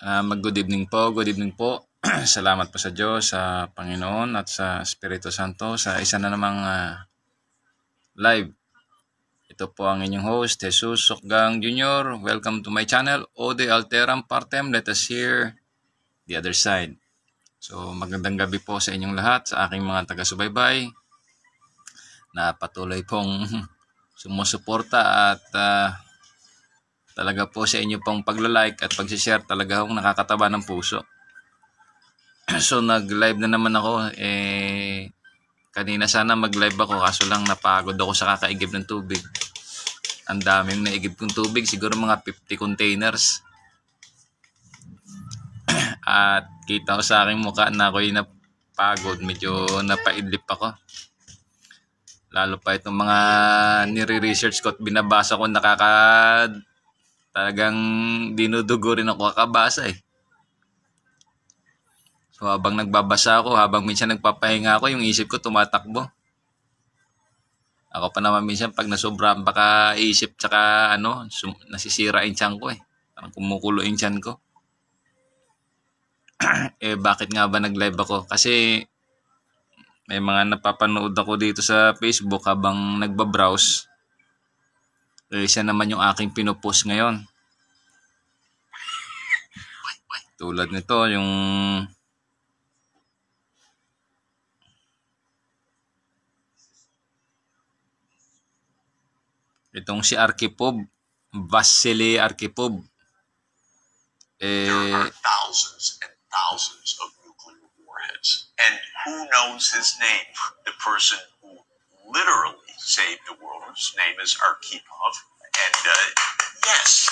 Good evening po, good evening po. Salamat po sa Diyos, sa Panginoon at sa Espiritu Santo sa isa na namang live. Ito po ang inyong host, Jesus Sokgang Jr. Welcome to my channel, Ode Alteram Partem. Let us hear the other side. So magandang gabi po sa inyong lahat, sa aking mga taga-subaybay na patuloy pong sumusuporta at talaga po sa inyo pong pagla-like at pag-share talaga akong nakakataba ng puso. So nag-live na naman ako. Kanina sana mag-live ako kaso lang napagod ako sa kakaigib ng tubig. Ang daming naigib kong tubig, siguro mga 50 containers. At kita ko sa aking mukha na ako'y napagod, medyo napaidlip ako. Lalo pa itong mga nire-research ko at binabasa ko, talagang dinudugo rin ako kakabasa eh. So habang nagbabasa ako, habang minsan nagpapahinga ako, yung isip ko tumatakbo. Ako pa naman minsan pag nasobrahan baka isip tsaka nasisira yung tiyan ko eh. Parang kumukulo yung tiyan ko. Bakit nga ba nag-live ako? Kasi may mga napapanood ako dito sa Facebook habang nagbabrowse. Siya naman yung aking pinupost ngayon. Tulad nito, yung itong si Arkhipov, Vasily Arkhipov. There are thousands and thousands of nuclear warheads. And who knows his name? The person who literally saved the world, his name is Arkhipov. And yes,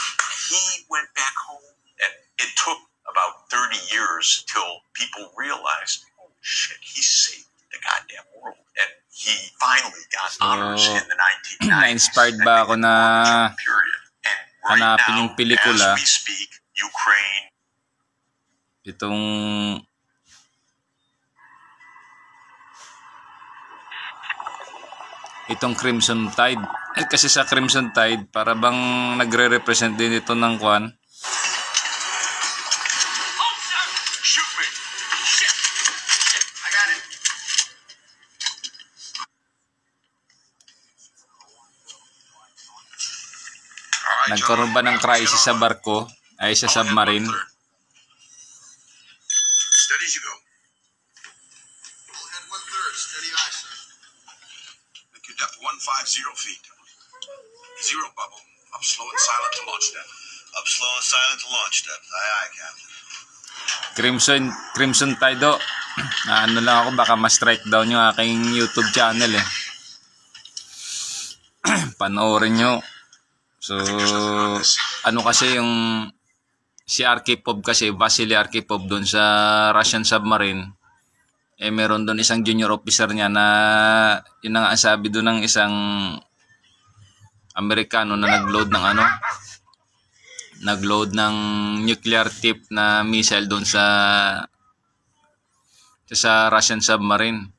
he went back home. And it took about 30 years till people realized, oh shit, he saved the goddamn world. And he finally got honors in the 1990s. Na-inspired ba ako na hanapin yung pelikula? As we speak, Ukraine. Itong Crimson Tide. Kasi sa Crimson Tide, para bang nagre-represent din ito ng kwan? Shoot me. Shit. I got it. Nagkaroon ba ng crisis sa barko? Ay sa submarine? Steady as you go. Bulkhead 1/3, steady eye, sir. Make your depth 150 feet. Zero bubble. Up slow and silent to launch depth. Up slow and silent to launch depth. Aye, aye, Captain. Crimson Tide o. Ano lang ako, baka ma-strike down yung aking YouTube channel eh. Panoorin nyo. So, kasi yung si Arkhipov kasi, Vasily Arkhipov doon sa Russian submarine, meron doon isang junior officer niya na yun ang sabi doon ng isang Amerikano na nagload ng nuclear tip na missile doon sa Russian submarine.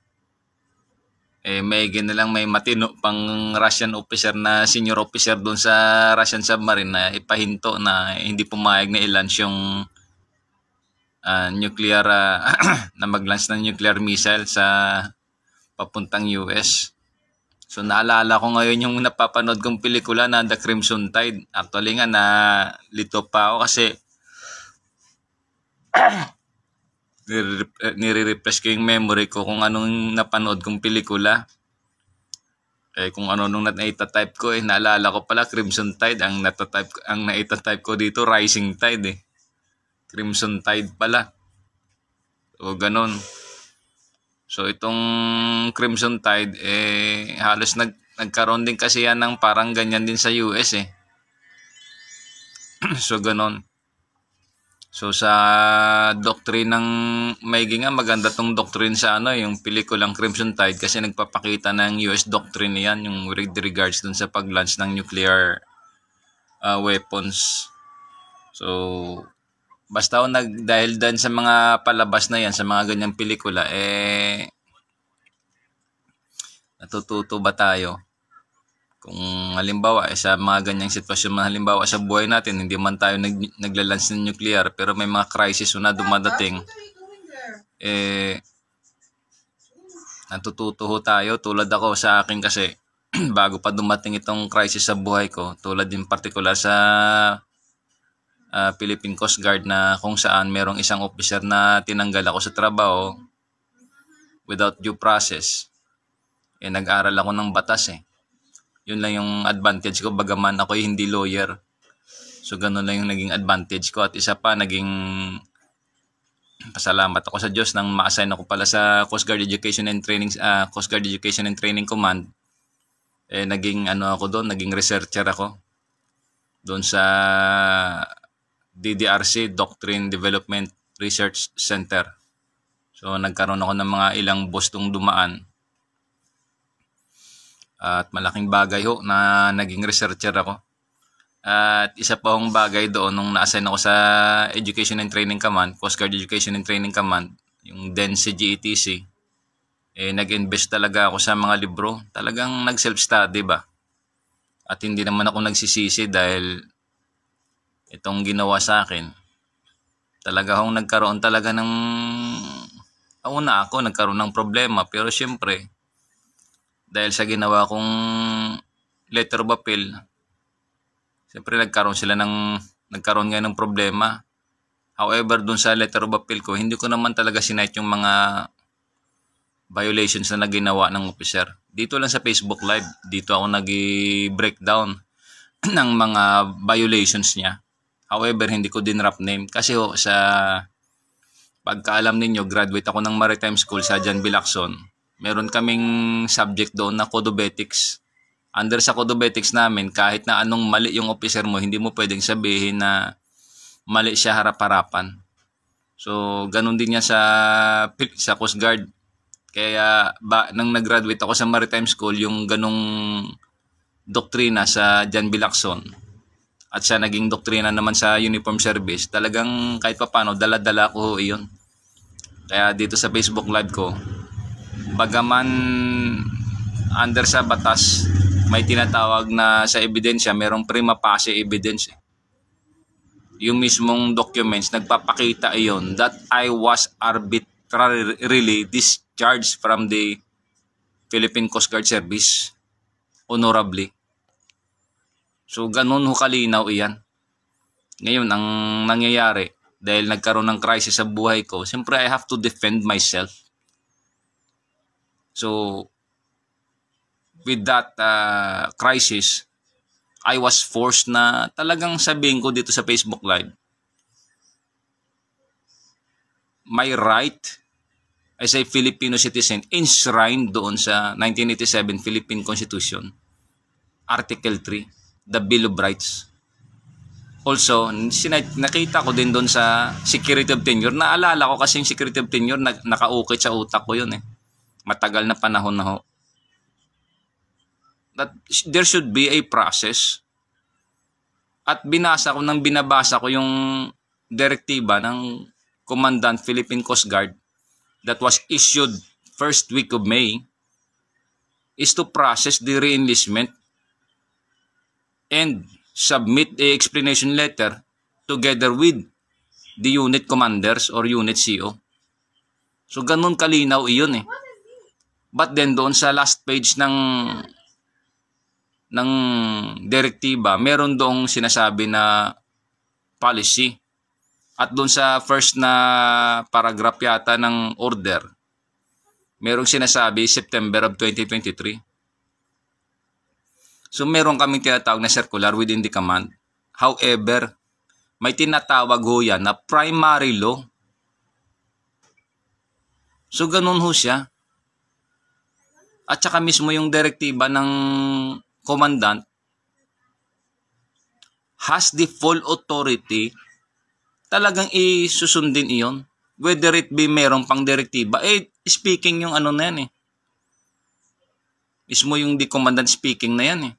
May matino pang Russian officer na senior officer doon sa Russian submarine na ipahinto na hindi pumayag na i-launch yung nuclear na mag-launch ng nuclear missile sa papuntang US. So naalala ko ngayon yung napapanood kong pelikula na The Crimson Tide. Actually nga lito pa ako kasi nire-refresh ko yung memory ko kung anong napanood kong pelikula. Kung ano nung naita-type ko naalala ko pala Crimson Tide. Ang naita-type ko dito Rising Tide Crimson Tide pala. O ganon. So itong Crimson Tide halos nagkaroon din kasi yan ng parang ganyan din sa US So ganon. So sa doctrine ng maigi nga maganda tong doctrine sa yung pelikulang Crimson Tide kasi nagpapakita ng US doctrine yan yung with regards dun sa pag-launch ng nuclear weapons. So basta dahil din sa mga palabas na yan, sa mga ganyang pelikula natututo ba tayo? Kung halimbawa, sa mga ganyang sitwasyon, halimbawa sa buhay natin, hindi man tayo naglalance ng nuclear, pero may mga crisis na dumadating, natututo tayo. Tulad ako sa akin kasi, bago pa dumating itong crisis sa buhay ko, tulad din particular sa Philippine Coast Guard, na kung saan merong isang officer na tinanggal ako sa trabaho without due process. Nag-aral ako ng batas Yun lang yung advantage ko, bagaman ako hindi lawyer. So ganun lang yung naging advantage ko. At isa pa, naging pasalamat ako sa Diyos nang ma-assign ako pala sa Coast Guard Education and Training Command. Naging ako doon, naging researcher ako doon sa DDRC, Doctrine Development Research Center. So nagkaroon ako ng mga ilang bustong dumaan. At malaking bagay na naging researcher ako. At isa pa hong bagay doon, nung na-assign ako sa Education and Training Command, Coast Guard Education and Training Command, yung DENSE GETC, nag-invest talaga ako sa mga libro. Talagang nag-self-study ba? At hindi naman ako nagsisisi dahil itong ginawa sa akin. Talaga akong nagkaroon talaga ng... nagkaroon ng problema. Pero syempre, dahil sa ginawa kong letter of appeal, siyempre nagkaroon ngayon ng problema. However, dun sa letter of appeal ko, hindi ko naman talaga sinite yung mga violations na ginawa ng officer. Dito lang sa Facebook Live, dito ako nag-breakdown ng mga violations niya. However, hindi ko din rap name. Kasi sa pagkaalam ninyo, graduate ako ng Maritime School sa John B. Lacson. Meron kaming subject doon na Code of Ethics. Under sa Code of Ethics namin, kahit na anong mali yung officer mo, hindi mo pwedeng sabihin na mali siya harap-harapan. So, ganun din niya sa Coast Guard. Kaya nang nag-graduate ako sa Maritime School, yung ganung doktrina sa John B. Lacson, at siya naging doktrina naman sa Uniform Service, talagang kahit pa paano, dala-dala ko iyon. Kaya dito sa Facebook Live ko, bagaman under sa batas, may tinatawag na sa ebidensya, merong prima facie evidence. Yung mismong documents, nagpapakita iyon that I was arbitrarily discharged from the Philippine Coast Guard Service honorably. So, ganun kalinaw iyan. Ngayon, ang nangyayari, dahil nagkaroon ng crisis sa buhay ko, siyempre I have to defend myself. So, with that crisis, I was forced na talagang sabihin ko dito sa Facebook Live, my right as a Filipino citizen enshrined doon sa 1987 Philippine Constitution, Article 3, the Bill of Rights. Also, nakita ko din doon sa Security of Tenure. Naalala ko kasi yung Security of Tenure, nakaukit sa utak ko yun Matagal na panahon na that there should be a process. At binabasa ko yung direktiba ng Commandant Philippine Coast Guard that was issued first week of May is to process the re-enlistment and submit a explanation letter together with the unit commanders or unit CO. So ganun kalinaw iyon But then doon sa last page ng direktiba, meron doong sinasabi na policy. At doon sa first na paragraph yata ng order, merong sinasabi September of 2023. So meron kaming tinatawag na circular within the command. However, may tinatawag yan na primary law. So ganun siya. At saka mismo yung direktiba ng commandant has the full authority talagang isusundin iyon. Whether it be merong pang direktiba, speaking yung na yan Mismo yung the commandant speaking na yan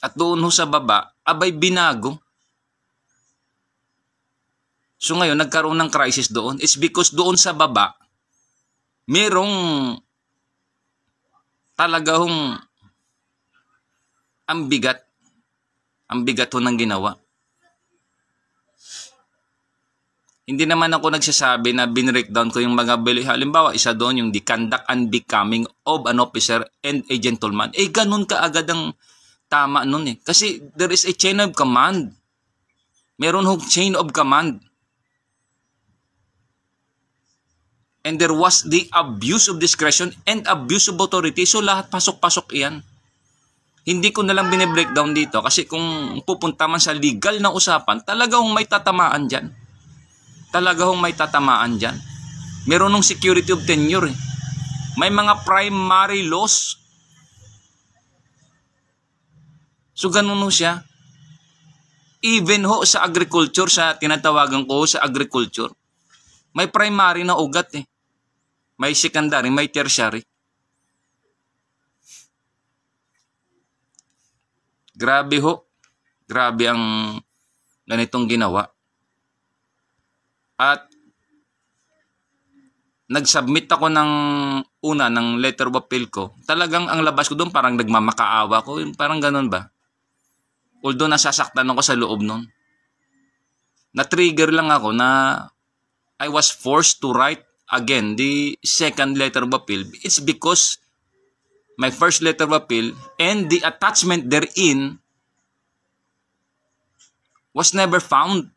At doon sa baba, abay binago. So ngayon, nagkaroon ng crisis doon. It's because doon sa baba, merong talagang Ang bigat. Ang bigat ho ng ginawa. Hindi naman ako nagsasabi na binreakdown ko yung mga beli. Halimbawa, isa doon yung the conduct and becoming of an officer and a gentleman. Ganun ka agad ang tama nun eh. Kasi there is a chain of command. Meron hong chain of command. And there was the abuse of discretion and abuse of authority. So lahat pasok-pasok iyan. Hindi ko nalang binibreakdown dito kasi kung pupunta man sa legal na usapan, talaga hong may tatamaan dyan. Talaga hong may tatamaan dyan. Meron ng security of tenure eh. May mga primary laws. So ganun ho siya. Even ho sa agriculture, sa tinatawagan ko sa agriculture, may primary na ugat eh. May secondary, may tertiary. Grabe ho. Grabe ang ganitong ginawa. At nag-submit ako ng letter of appeal ko. Talagang ang labas ko doon parang nagmamakaawa ko. Parang ganun ba? Although nasasaktan ako sa loob nun. Na-trigger lang ako na I was forced to write again the second letter of appeal. It's because my first letter of appeal and the attachment therein was never found.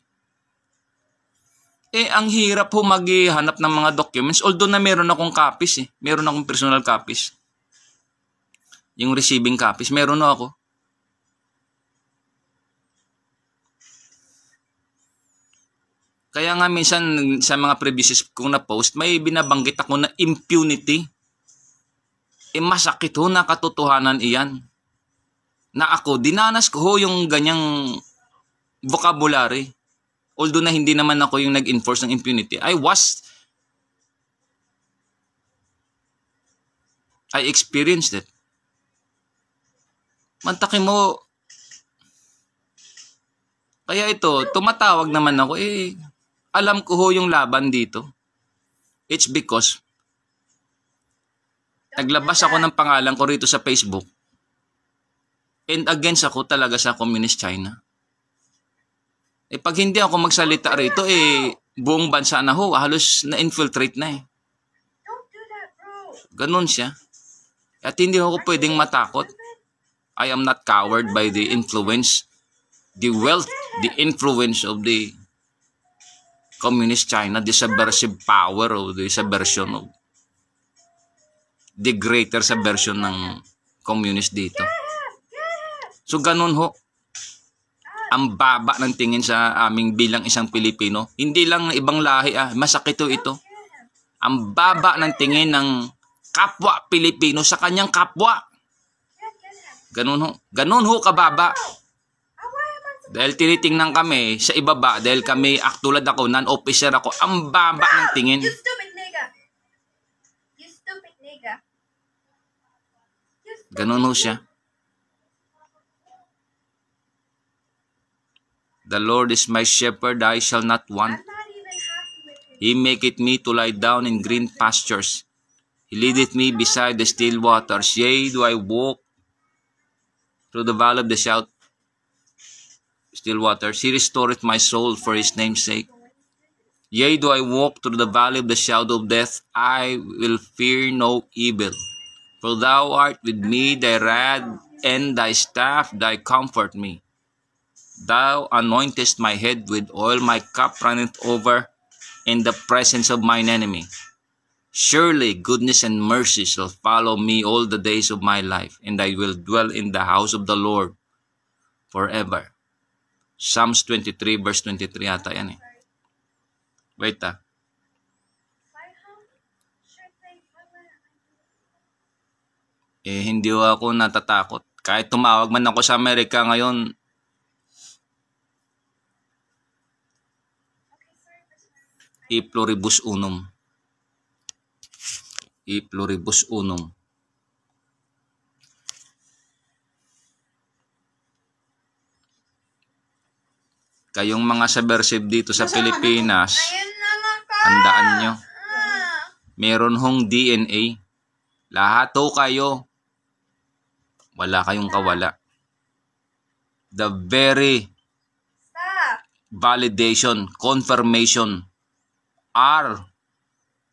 Ang hirap ho maghanap ng mga documents. Although na meron akong copies eh. Meron akong personal copies. Yung receiving copies, meron na ako. Kaya nga minsan sa mga previous kong na post, may binabanggit ako na impunity. Masakit ho na katotohanan iyan. Na ako, dinanas ko ho yung ganyang vocabulary. Although na hindi naman ako yung nag-enforce ng impunity, I experienced it. Mantakin mo, kaya ito, tumatawag naman ako, alam ko ho yung laban dito. It's because, naglabas ako ng pangalan ko rito sa Facebook, and against ako talaga sa Communist China. Pag hindi ako magsalita rito, buong bansa na ho, halos na-infiltrate na eh. Ganun siya. At hindi ako pwedeng matakot. I am not coward by the influence, the wealth, the influence of the Communist China, the subversive power of the subversion of the greater subversion ng communist dito. So ganun ho. Ang baba ng tingin sa aming bilang isang Pilipino. Hindi lang ibang lahi masakit ito. Ang baba ng tingin ng kapwa Pilipino sa kanyang kapwa. Ganun ho. Ganun ho kababa. Dahil tinitingnan kami sa ibaba, dahil kami, tulad ako, non-officer ako, ang baba ng tingin. You stupid nigga. You stupid nigga. Ganun ho siya. The Lord is my shepherd, I shall not want. I'm not even happy with him. He maketh me to lie down in green pastures. He leadeth me beside the still waters. Yea, do I walk through the valley of the still waters. He restoreth my soul for his name's sake. Yea, do I walk through the valley of the shadow of death, I will fear no evil. For thou art with me, thy rod and thy staff, thy comfort me. Thou anointest my head with oil, my cup runneth over in the presence of mine enemy. Surely goodness and mercy shall follow me all the days of my life, and I will dwell in the house of the Lord forever. Psalms 23 verse 23 ata yan eh. Wait hindi ako natatakot. Kahit tumawag man ako sa Amerika ngayon, e pluribus unum. E pluribus unum. Kayong mga subversive dito sa Pilipinas, tandaan nyo, meron hong DNA. Lahat ho kayo. Wala kayong kawala. the very Stop. validation, confirmation are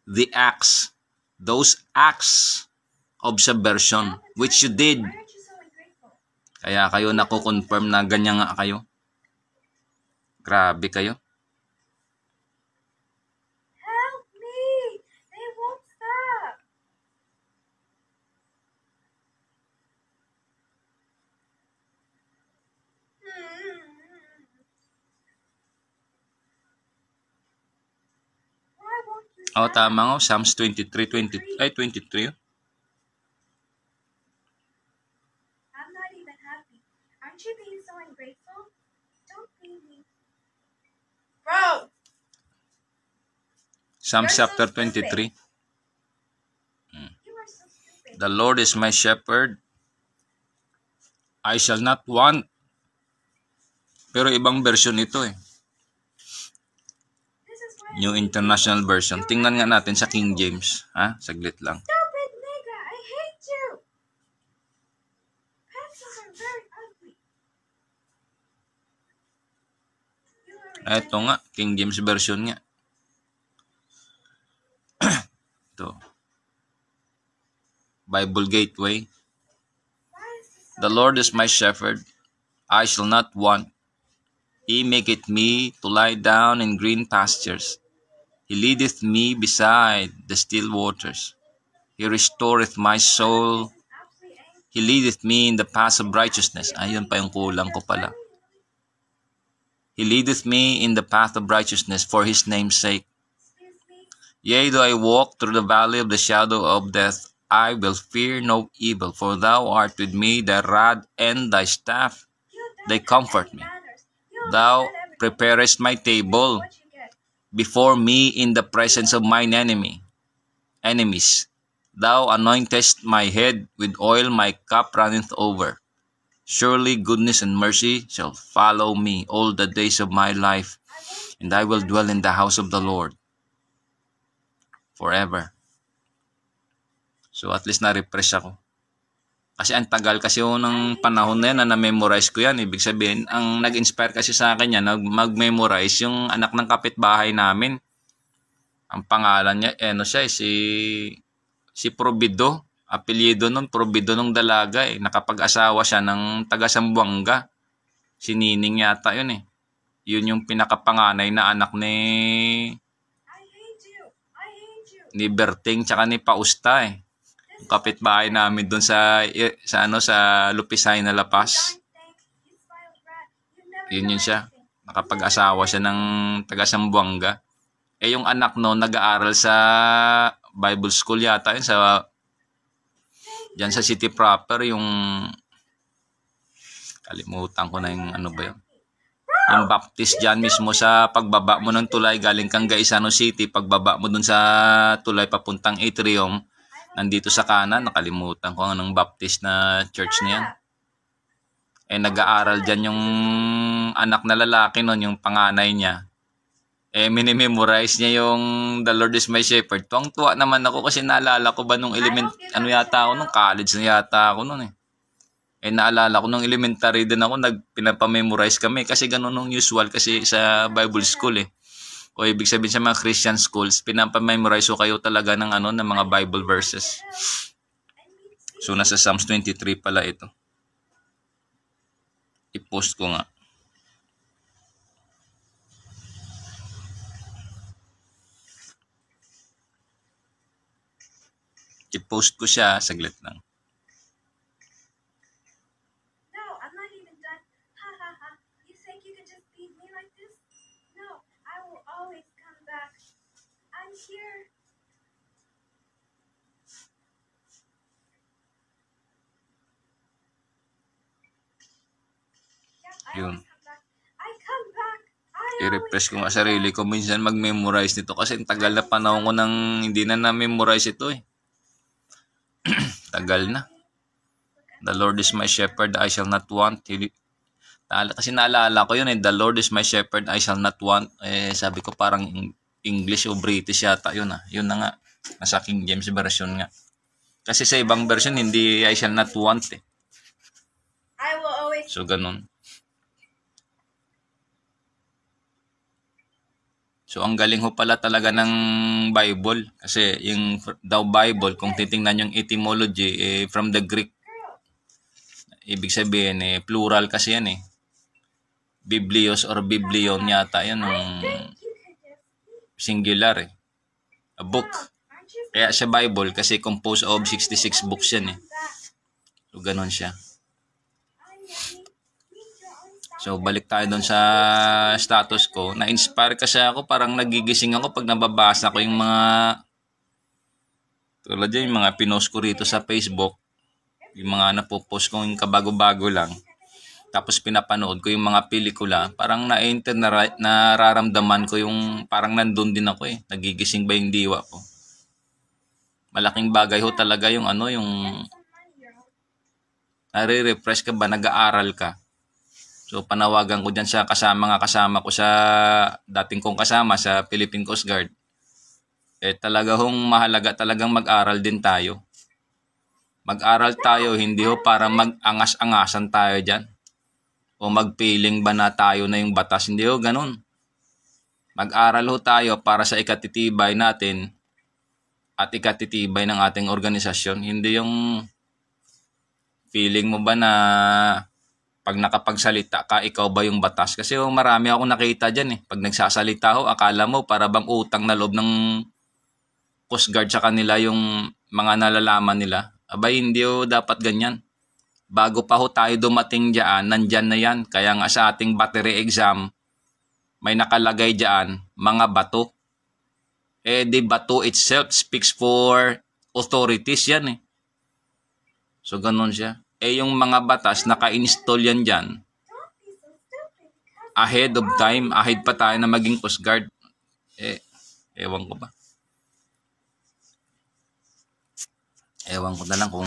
the acts, those acts of subversion which you did. Why aren't you so ungrateful? Kaya kayo nako-confirm na ganyan nga kayo. Grabe kayo. Help me! They won't stop. Why won't you Oh, stop? tama nga. Psalms 23. I'm not even happy. Aren't you being so ungrateful? Don't be me. Bro! Psalms You're so chapter stupid. 23. You are so stupid. The Lord is my shepherd. I shall not want. Pero ibang version ito eh. This is why New International Version. Tingnan nga natin sa King James. Ha? Saglit lang. Stupid nigga! I hate you! Pencils are very ugly. You are Ito nga. King James Version nga. Ito. Bible Gateway. Why is this so The Lord is my shepherd. I shall not want. He maketh me to lie down in green pastures. He leadeth me beside the still waters. He restoreth my soul. absolutely angry? He leadeth me in the paths of righteousness. Ayun pa yung kulang ko pala. He leadeth me in the path of righteousness for his name's sake. Excuse me? Yea, though I walk through the valley of the shadow of death, I will fear no evil, for thou art with me, thy rod and thy staff, You don't they have comfort any me. manners. You Thou only said everything. preparest my table What you get? before me in the presence of mine enemies. Thou anointest my head with oil, my cup runneth over. Surely goodness and mercy shall follow me all the days of my life, and I will dwell in the house of the Lord forever. So at least na-refresh ako. Kasi ang tagal kasi ng panahon na yan na na-memorize ko yan. Ibig sabihin, ang nag-inspire kasi sa akin yan, mag-memorize yung anak ng kapitbahay namin. Ang pangalan niya, siya, si Probido. Apelyido nun, Probido nung dalaga eh. Nakapag-asawa siya ng taga Sambuanga. Si Nining yata yun eh. Yun yung pinakapanganay na anak I hate you. I hate you. ni Berting tsaka ni Pausta eh. Yung kapitbahay namin doon sa Lupisay na La Paz. You spoiled brat. You never Yun know yun siya. anything. Nakapag-asawa siya ng taga Sambuanga. Eh yung anak no, nag-aaral sa Bible School yata yun dyan sa city proper, yung kalimutan ko na yung ano ba yun. Yung Baptist dyan mismo sa pagbaba mo ng tulay, galing kang Gaisano City, pagbaba mo dun sa tulay papuntang Atrium, nandito sa kanan, nakalimutan ko anong Baptist na church na yan. Eh nag-aaral dyan yung anak na lalaki nun, yung panganay niya. Eh minimemorize niya yung The Lord is my shepherd. Tuwang-tuwa naman ako kasi naalala ko ba nung ano yata ako nung college na yata ako nun eh. Eh naalala ko nung elementary din ako, pinapamemorize kami kasi ganun nung usual kasi sa Bible school eh. O ibig sabihin sa mga Christian schools, pinapamemorize ko kayo talaga ng ng mga Bible verses. So nasa Psalms 23 pala ito. I-post ko nga. I-post ko siya, saglit lang. No, I'm not even done. Ha ha ha. You think you can just beat me like this? No, I will always come back. I'm here. Yeah, I Yun. always come back. I come back. I-refresh ko nga sarili ko minsan mag-memorize nito kasi ang tagal na panahon ko nang hindi na na-memorize ito eh. Tagal na. The Lord is my shepherd, I shall not want. Kasi naalala ko yun eh, the Lord is my shepherd, I shall not want. Eh, sabi ko parang English o British yata yun ah. Yun na nga, nasa King James version nga. Kasi sa ibang version, hindi I shall not want eh. I will always. So, ganun. So ang galing ho pala talaga ng Bible. Kasi yung daw Bible, kung titingnan yung etymology, from the Greek, ibig sabihin, plural kasi yan eh. Biblios or biblion yata yan, singular eh. A book. Kaya siya Bible kasi composed of 66 books yan eh. So ganun siya. So balik tayo doon sa status ko. Na-inspire kasi ako, parang nagigising ako pag nababasa ko yung mga tulad yan, yung mga pinost ko rito sa Facebook. Yung mga napopost ko yung kabago-bago lang. Tapos pinapanood ko yung mga pelikula. Parang nararamdaman ko yung parang nandun din ako eh. Nagigising ba yung diwa ko? Malaking bagay ho talaga yung yung nare-refresh ka ba, nag-aaral ka. So panawagan ko dyan sa kasama ko sa dating kong kasama sa Philippine Coast Guard. Talaga hong mahalaga talagang mag-aral din tayo. Mag-aral tayo, hindi ho para mag-angas-angasan tayo dyan. O mag-feeling ba na tayo na yung batas. Hindi ho, ganun. Mag-aral ho tayo para sa ikatitibay natin at ikatitibay ng ating organisasyon. Hindi yung feeling mo ba na pag nakapagsalita ka, ikaw ba yung batas? Kasi marami akong nakita dyan eh. Pag nagsasalita ho, akala mo para bang utang na loob ng Coast Guard sa kanila yung mga nalalaman nila. Abay, hindi ho dapat ganyan. Bago pa ho tayo dumating dyan, nandyan na yan. Kaya nga sa ating battery exam, may nakalagay dyan, mga bato. The bato itself speaks for authorities yan eh. So, ganun siya. Yung mga batas, naka-install yan dyan. Ahead of time, ahead pa tayo na maging Coast Guard. Ewan ko ba. Ewan ko na lang kung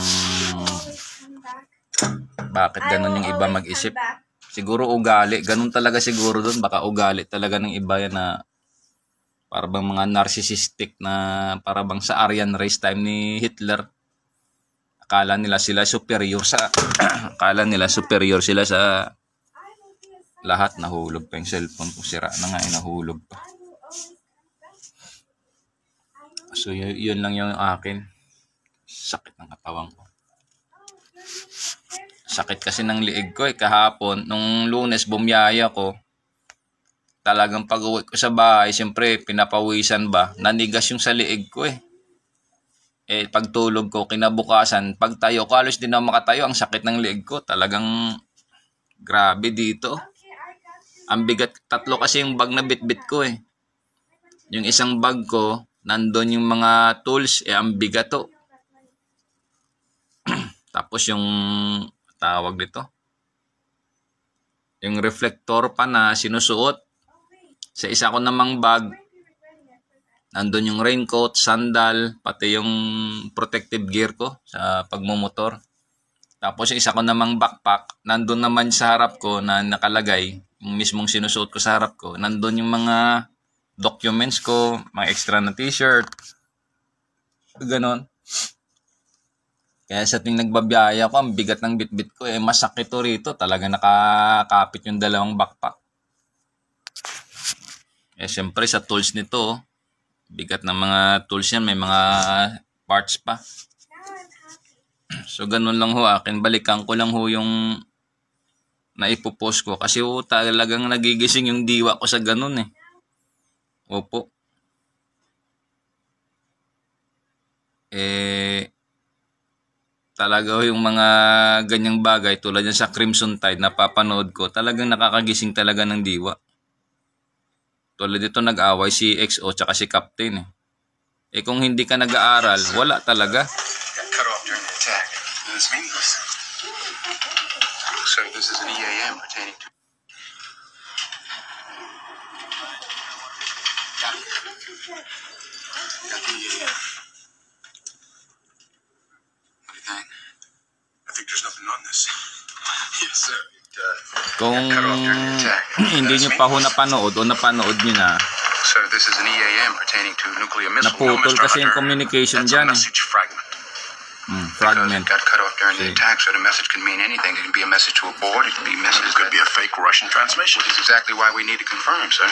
bakit ganun yung iba mag-isip. Siguro ugali. Ganun talaga siguro dun. Baka ugali talaga ng iba yan na para bang mga narcissistic na para bang sa Aryan race time ni Hitler. Akala nila sila superior sila sa lahat. Nahulog pa yung cellphone ko. Sira na nga, nahulog pa. So yun lang yung akin. Sakit ng katawan ko. Sakit kasi ng liig ko kahapon. Nung Lunes bumiyaya ko. Talagang pag-uwi ko sa bahay, siyempre pinapawisan ba. Nanigas yung sa liig ko eh. Pagtulog ko, kinabukasan, pagtayo ko, halos din ako makatayo. Ang sakit ng liig ko. Talagang grabe dito. Ang bigat. 3 kasi yung bag na bitbit ko eh. Yung isang bag ko, nandun yung mga tools, ang bigat to. Tapos yung tawag dito. Yung reflector pa na sinusuot. Sa isa ko namang bag, nandun yung raincoat, sandal, pati yung protective gear ko sa pagmumotor. Tapos yung isa ko namang backpack, nandun naman sa harap ko na nakalagay, yung mismong sinusuot ko sa harap ko, nandun yung mga documents ko, mga extra na t-shirt, ganon. Kaya sa tuwing nagbabiyaya ko, ang bigat ng bitbit ko, masakit to rito. Talaga nakakapit yung 2 backpack. Siyempre sa tools nito, bigat ng mga tools yan, may mga parts pa. So ganun lang ho akin. Balikan ko lang ho yung naipopost ko. Kasi talagang nagigising yung diwa ko sa ganun eh. Opo. Talaga yung mga ganyang bagay tulad yan sa Crimson Tide na papanood ko, talagang nakakagising talaga ng diwa. Tulad dito nag-away si XO tsaka si Captain eh. Kung hindi ka nag-aaral, wala talaga. Cut off during the attack. This means. So this is an EAM pertaining to. Got the EAM. I think there's nothing on this. Yes, sir. Kung hindi nyo pa ho napanood o napanood nyo na, Sir, this is an EAM pertaining to nuclear missile. naputol kasi yung communication dyan eh. Message fragment. Because fragment. it got cut off during the See. attack, so the message can mean anything. It can be a message to a board. It can be a message. It could be a fake Russian transmission. Which is exactly why we need to confirm, sir.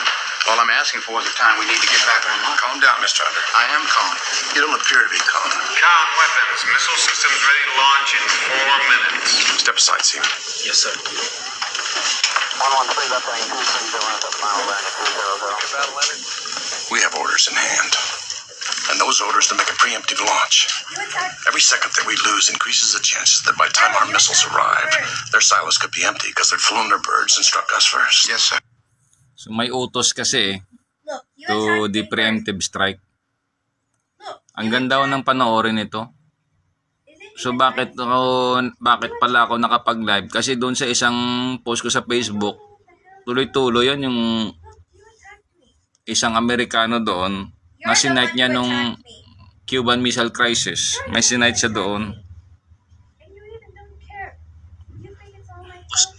All I'm asking for is the time we need to get back online. Calm down, Mr. Hunter. I am calm. You don't appear to be calm. Count weapons. Missile systems ready to launch in 4 minutes. Step aside, Seaman. Yes, sir. 113 left heading 230 at final landing 200. We have orders in hand. And those orders to make a preemptive launch. You attacked Every second that we lose increases the chances that by the time our missiles arrive, their silos could be empty because they'd flown their birds and struck us first. Yes, sir. So may utos kasi Look, you to attacked the me preemptive strike. first. Look, Ang you ganda ko attacked- ng panoorin ito. Is it So you bakit pala ako nakapag-live? Kasi doon sa isang post ko sa Facebook, tuloy-tuloy yan yung Look, you attacked me. isang Amerikano doon na You're the sinight one niya who nung attacked me. Cuban Missile Crisis. May sinight siya doon. And you even don't care. You think it's all my fault?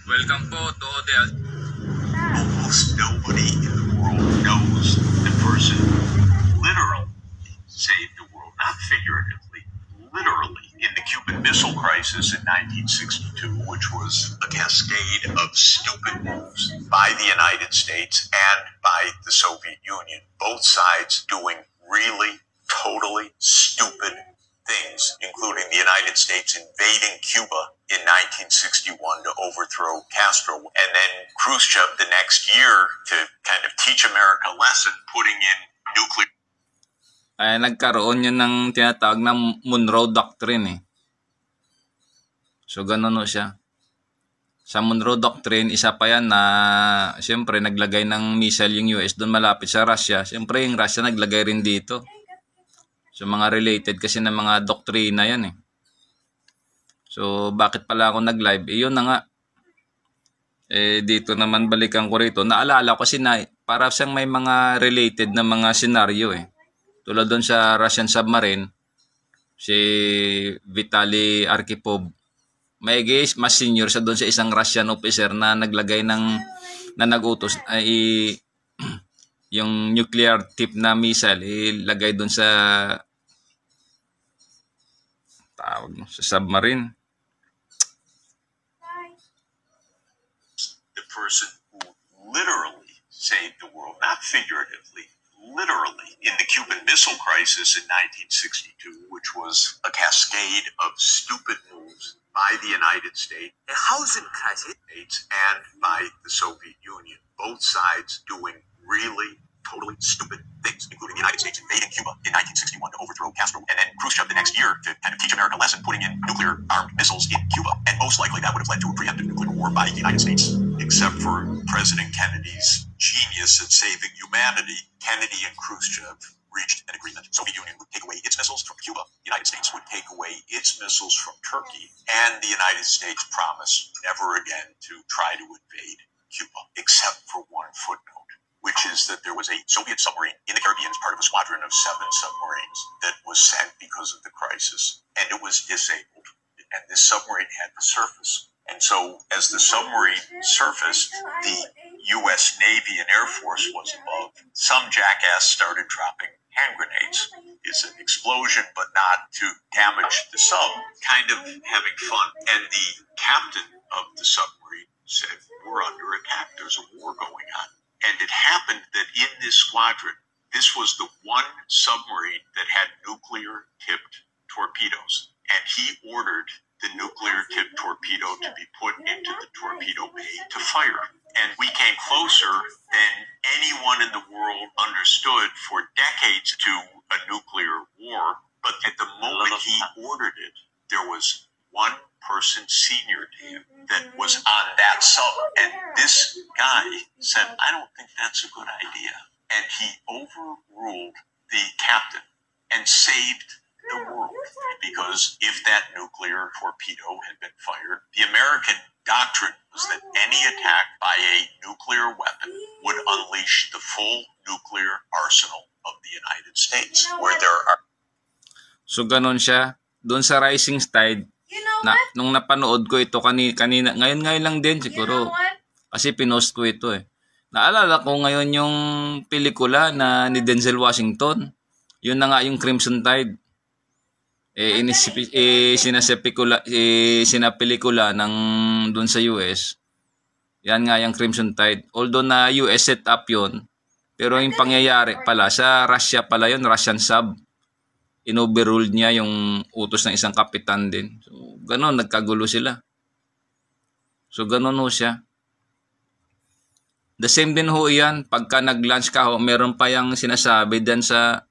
Welcome po to Odell. Stop. Almost nobody in the world knows the person who literally saved the world, not figuratively, literally, in the Cuban Missile Crisis in 1962, which was a cascade of stupid moves by the United States and by the Soviet Union, both sides doing really, totally stupid things, including the United States invading Cuba in 1961 to overthrow Castro, and then Khrushchev the next year to kind of teach America a lesson, putting in nuclear Ay nagkaroon yun ng tinatawag na Monroe Doctrine eh. So ganun no siya. Sa Monroe Doctrine, isa pa yan na siyempre naglagay ng missile yung US doon malapit sa Russia. Siyempre yung Russia naglagay rin dito. So mga related kasi ng mga doktrina yan eh. So bakit pala ako nag-live? Yun na nga. Dito naman balikan ko rito. Naalala ko kasi na para siyang may mga related na mga senaryo eh. Tulad doon sa Russian submarine, si Vitaly Arkhipov, may guys, mas senior sa doon sa isang Russian officer na naglagay ng, na nagutos, ay yung nuclear tip na missile, ilagay doon sa, tawag mo, sa submarine. Bye. the person who literally saved the world, not figuratively, literally, in the Cuban Missile Crisis in 1962, which was a cascade of stupid moves by the United States, a housing crisis, and by the Soviet Union. Both sides doing really totally stupid things, including the United States invading Cuba in 1961 to overthrow Castro, and then Khrushchev the next year to kind of teach America a lesson, putting in nuclear-armed missiles in Cuba. And most likely that would have led to a preemptive nuclear war by the United States. Except for President Kennedy's genius at saving humanity, Kennedy and Khrushchev reached an agreement. Soviet Union would take away its missiles from Cuba. The United States would take away its missiles from Turkey. And the United States promised never again to try to invade Cuba, except for one footnote, which is that there was a Soviet submarine in the Caribbean as part of a squadron of 7 submarines that was sent because of the crisis, and it was disabled. And this submarine had to surface. And so as the submarine surfaced, the U.S. Navy and Air Force was above. Some jackass started dropping hand grenades. It's an explosion, but not to damage the sub, kind of having fun. And the captain of the submarine said, "We're under attack. There's a war going on." And it happened that in this squadron, this was the one submarine that had nuclear-tipped torpedoes. And he ordered the nuclear-tipped torpedo to be put into the torpedo bay to fire. And we came closer than anyone in the world understood for decades to a nuclear war. But at the moment he ordered it, there was one person senior to him that was on that sub. And this guy said, "I don't think that's a good idea." And he overruled the captain and saved the world. Because if that nuclear torpedo had been fired, the American doctrine was that any attack by a nuclear weapon would unleash the full nuclear arsenal of the United States, where there are... So ganun siya. Doon sa Rising Tide, You know na, what? nung napanood ko ito kanina, ngayon lang din You know siguro. what? Kasi pinost ko ito eh. Naalala ko ngayon yung pelikula na ni Denzel Washington. Yun na nga yung Crimson Tide. sinapelikula ng doon sa US. Yan nga yung Crimson Tide. Although na US set up yun, pero yung pangyayari pala, sa Russia pala yun, Russian sub. Inoverruled niya yung utos ng isang kapitan din. So, ganun, nagkagulo sila. So, ganun ho siya. The same din ho yan, pagka nag-launch ka ho, meron pa yung sinasabi din sa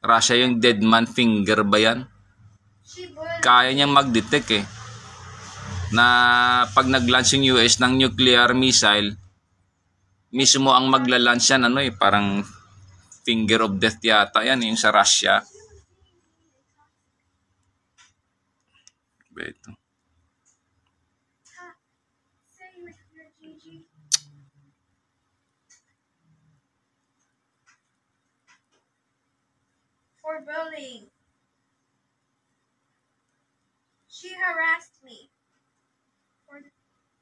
Russia, yung dead man finger ba yan? Kaya niyang mag-detect eh. Na pag nag-launch yung US ng nuclear missile, mismo ang magla-launch yan, ano eh, parang finger of death yata yan, yung sa Russia. Ito. For bullying. She harassed me.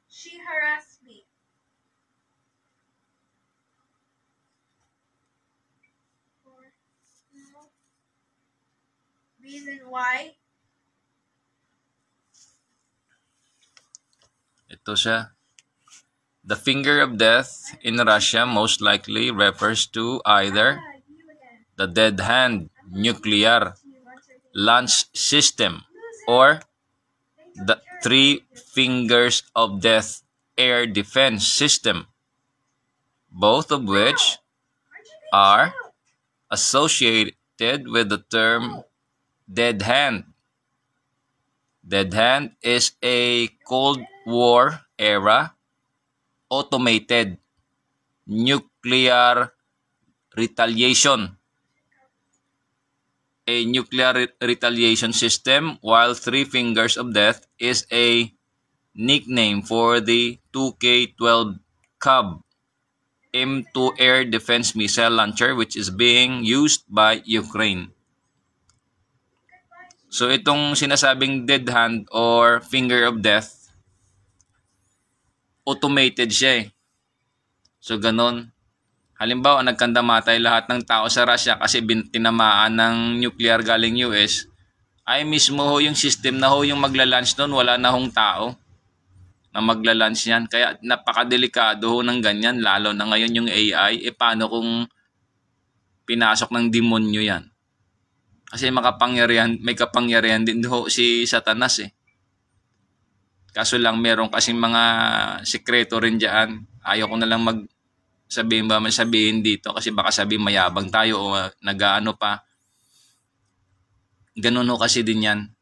She harassed me. For no reason why. Ito siya. The finger of death in Russia most likely refers to either the dead hand nuclear launch system or the three fingers of death air defense system, both of which are associated with the term dead hand. Dead hand is a Cold War era automated nuclear retaliation. A nuclear retaliation system, while three fingers of death is a nickname for the 2K-12 Cub M2 air defense missile launcher which is being used by Ukraine. So itong sinasabing dead hand or finger of death, automated siya eh. So ganon. Halimbawa, nagkandamatay lahat ng tao sa Russia kasi tinamaan ng nuclear galing US, ay mismo ho yung system na ho yung magla-launch nun, wala na hong tao na magla-launch yan. Kaya napakadelikado ho ng ganyan, lalo na ngayon yung AI, paano kung pinasok ng demonyo yan? Kasi may kapangyarihan din ho si Satanas eh. Kaso lang meron kasing mga sikreto rin dyan. Ayaw ko na lang sabihin dito kasi baka sabihin mayabang tayo o nag-ano pa. Ganun ho kasi din yan.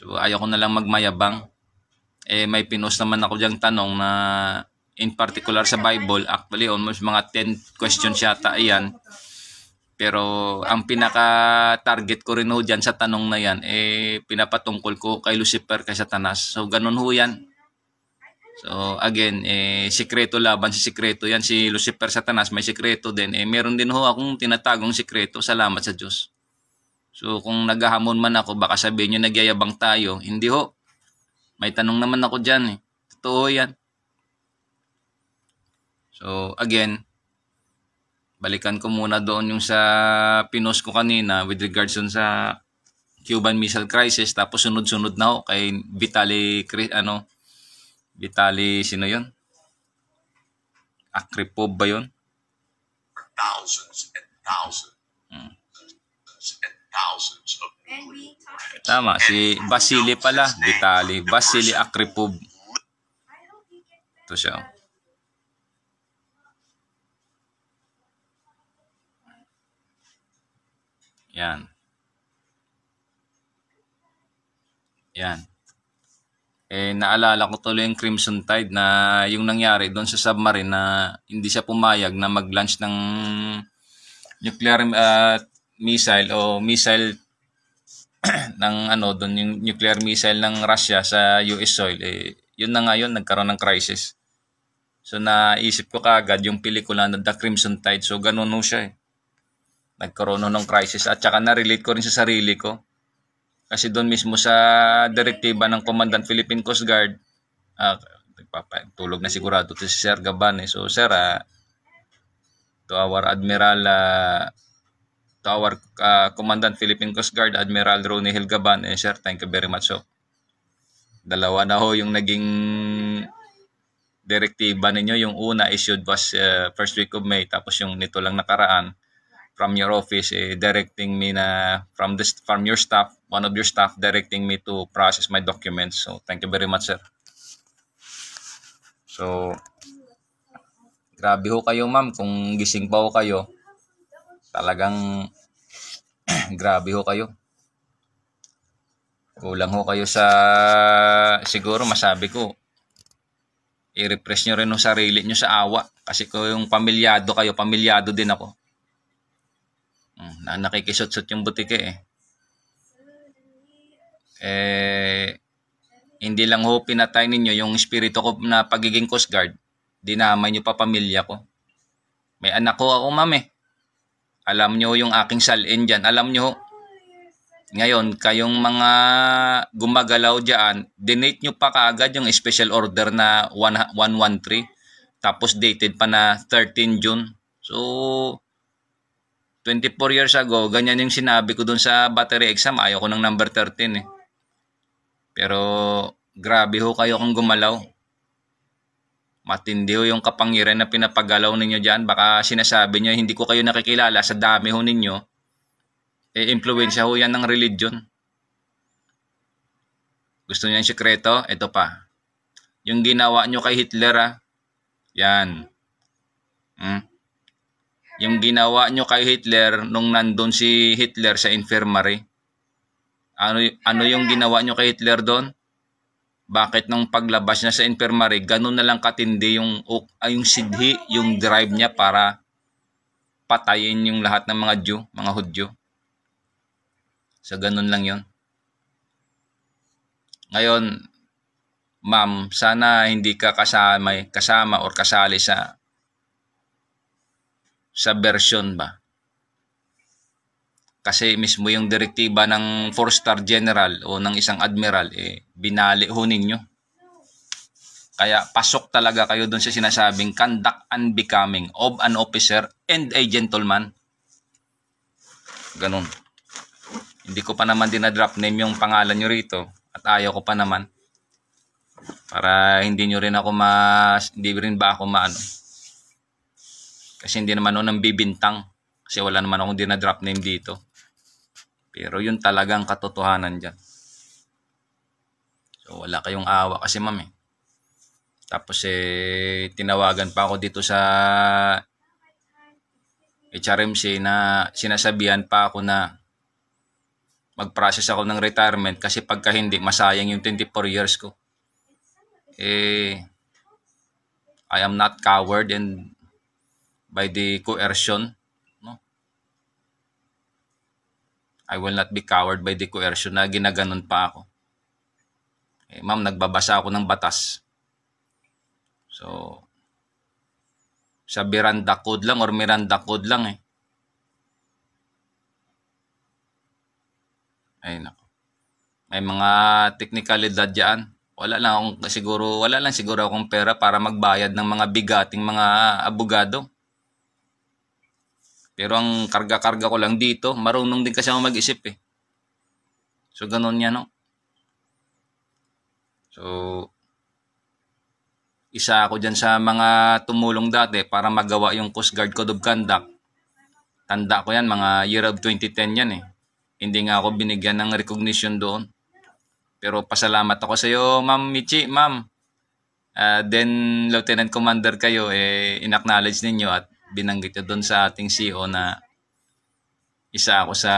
So ayaw ko na lang magmayabang. May pinost naman ako diyang tanong na in particular sa Bible, actually almost mga 10 questions yata iyan. Pero ang pinaka-target ko rin ho dyan sa tanong na yan, pinapatungkol ko kay Lucifer, kay Satanas. So ganun ho yan. So again, sikreto laban si sikreto yan. Si Lucifer, Satanas may sikreto din. Meron din ho akong tinatagong sikreto. Salamat sa Diyos. So kung naghahamon man ako, baka sabihin nyo nagyayabang tayo. Hindi ho. May tanong naman ako dyan eh. Totoo yan. So again, balikan ko muna doon yung sa pinost ko kanina with regards dun sa Cuban Missile Crisis. Tapos sunod-sunod na ho kay Vitali, sino yun? Akripov ba yun? Thousands and thousands and thousands of nuclear warheads. Tama, si Vasily pala. Vitali. Vasily Akripov. Ito siya. Yan. Yan. Naalala ko tuloy yung Crimson Tide na yung nangyari doon sa submarine na hindi siya pumayag na mag-launch ng nuclear missile o missile ng doon yung nuclear missile ng Russia sa US soil. Yun na nga yun, nagkaroon ng crisis. So naisip ko kaagad yung pelikula na The Crimson Tide. So ganun no siya eh. Nagkaroon ng crisis at saka na-relate ko rin sa sarili ko. Kasi doon mismo sa direktiba ng Commandant Philippine Coast Guard, tulog na sigurado to si Sir Gaban. So Sir, to our Admiral to our Commandant Philippine Coast Guard, Admiral Ronnie Hilgaban. Sir, thank you very much. So, dalawa na ho yung naging direktiba ninyo. Yung una issued was first week of May, tapos yung nito lang nakaraan from your office, directing me na from your staff, one of your staff directing me to process my documents. So, thank you very much, sir. So, grabe ho kayo, ma'am. Kung gising pa ho kayo, talagang grabe ho kayo. Kulang ho kayo sa, siguro masabi ko, i-refresh nyo rin yung sarili nyo sa awa. Kasi kung yung pamilyado kayo, pamilyado din ako. Nakikisot-sot yung butike hindi lang ho pinatay ninyo yung espiritu ko na pagiging Coast Guard, dinamay nyo pa pamilya ko. May anak ko ako, ma'am Alam nyo yung aking salin dyan. Alam nyo, ngayon, kayong mga gumagalaw dyan, dinate nyo pa kaagad yung special order na 113, tapos dated pa na 13 June. So, 24 years ago, ganyan yung sinabi ko dun sa battery exam. Ayaw ko ng number 13 Pero, grabe ho kayo kung gumalaw. Matindi ho yung kapangyarihan na pinapagalaw ninyo dyan. Baka sinasabi nyo, hindi ko kayo nakikilala sa dami ho ninyo. Influensya ho yan ng religion. Gusto nyo yung sekreto? Ito pa. Yung ginawa nyo kay Hitler, yan. Yung ginawa nyo kay Hitler nung nandun si Hitler sa infirmary. Ano yung ginawa nyo kay Hitler doon? Bakit nung paglabas niya sa infirmary, ganun na lang katindi yung sidhi, yung drive niya para patayin yung lahat ng mga Jew, mga Hudyo. So, ganun lang yon. Ngayon, ma'am, sana hindi ka kasama or kasali sa version ba? Kasi mismo yung direktiba ng 4-star general o ng isang admiral, binali ho ninyo. Kaya pasok talaga kayo dun sa sinasabing conduct unbecoming of an officer and a gentleman. Ganun. Hindi ko pa naman dinadrop name yung pangalan nyo rito at ayaw ko pa naman. Para hindi nyo rin ako hindi rin ba ako maano. Kasi hindi naman ako nang bibintang. Kasi wala naman akong dinadrop name dito. Pero yun talagang katotohanan dyan. So wala kayong awa kasi ma'am Tapos tinawagan pa ako dito sa HRMC na sinasabihan pa ako na mag-process ako ng retirement kasi pagka hindi, masayang yung 24 years ko. I am not coward and by the coercion. I will not be coward by the coercion na ginaganon pa ako. Ma'am, nagbabasa ako ng batas. So, sa Miranda Code lang or Miranda Code lang Ay, nako. May mga teknikalidad dyan. Wala lang siguro akong pera para magbayad ng mga bigating mga abogado. Pero ang karga-karga ko lang dito, marunong din kasi ako mag-isip So, ganun yan, So, isa ako dyan sa mga tumulong dati para magawa yung Coast Guard Code of Conduct. Tanda ko yan, mga year of 2010 yan Hindi nga ako binigyan ng recognition doon. Pero pasalamat ako sa iyo, Ma'am Michi, Ma'am. Then, Lieutenant Commander kayo, in-acknowledge ninyo at binanggit nyo doon sa ating CEO na isa ako sa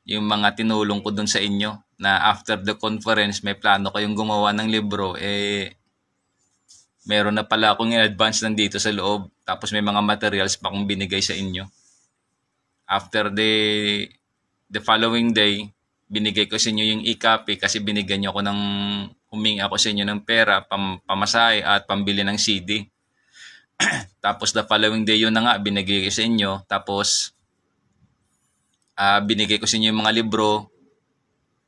yung mga tinulong ko doon sa inyo na after the conference may plano kayong gumawa ng libro meron na pala akong in-advance nandito sa loob tapos may mga materials pa akong binigay sa inyo. After the following day binigay ko sa inyo yung e-copy kasi binigyan nyo ako humingi ako sa inyo ng pera pamasahe at pambili ng CD. Tapos the following day yun na nga, binigay ko sa inyo. Tapos, binigay ko sa inyo yung mga libro.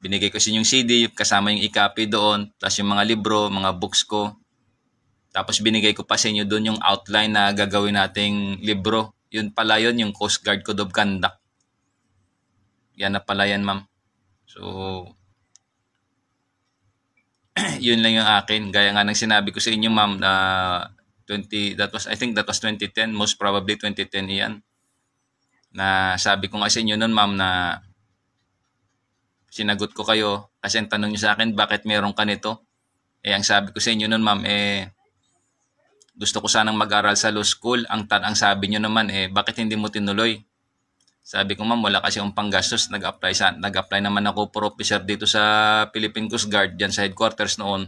Binigay ko sa inyo yung CD, kasama yung e-copy doon. Tapos yung mga libro, mga books ko. Tapos binigay ko pa sa inyo doon yung outline na gagawin nating libro. Yun pala yun, yung Coast Guard Code of Conduct. Yan na pala yan, ma'am. So, yun lang yung akin. Gaya nga ng sinabi ko sa inyo, ma'am, na I think that was 2010, most probably 2010 yan. Na sabi ko nga sa inyo nun, ma'am, na sinagot ko kayo kasi ang tanong nyo sa akin, bakit meron ka nito? Ang sabi ko sa inyo nun, ma'am, gusto ko sanang mag-aral sa law school. Ang sabi nyo naman, bakit hindi mo tinuloy? Sabi ko, ma'am, wala kasi akong panggastos. Nag-apply naman ako for officer dito sa Philippine Coast Guard, dyan sa headquarters noon.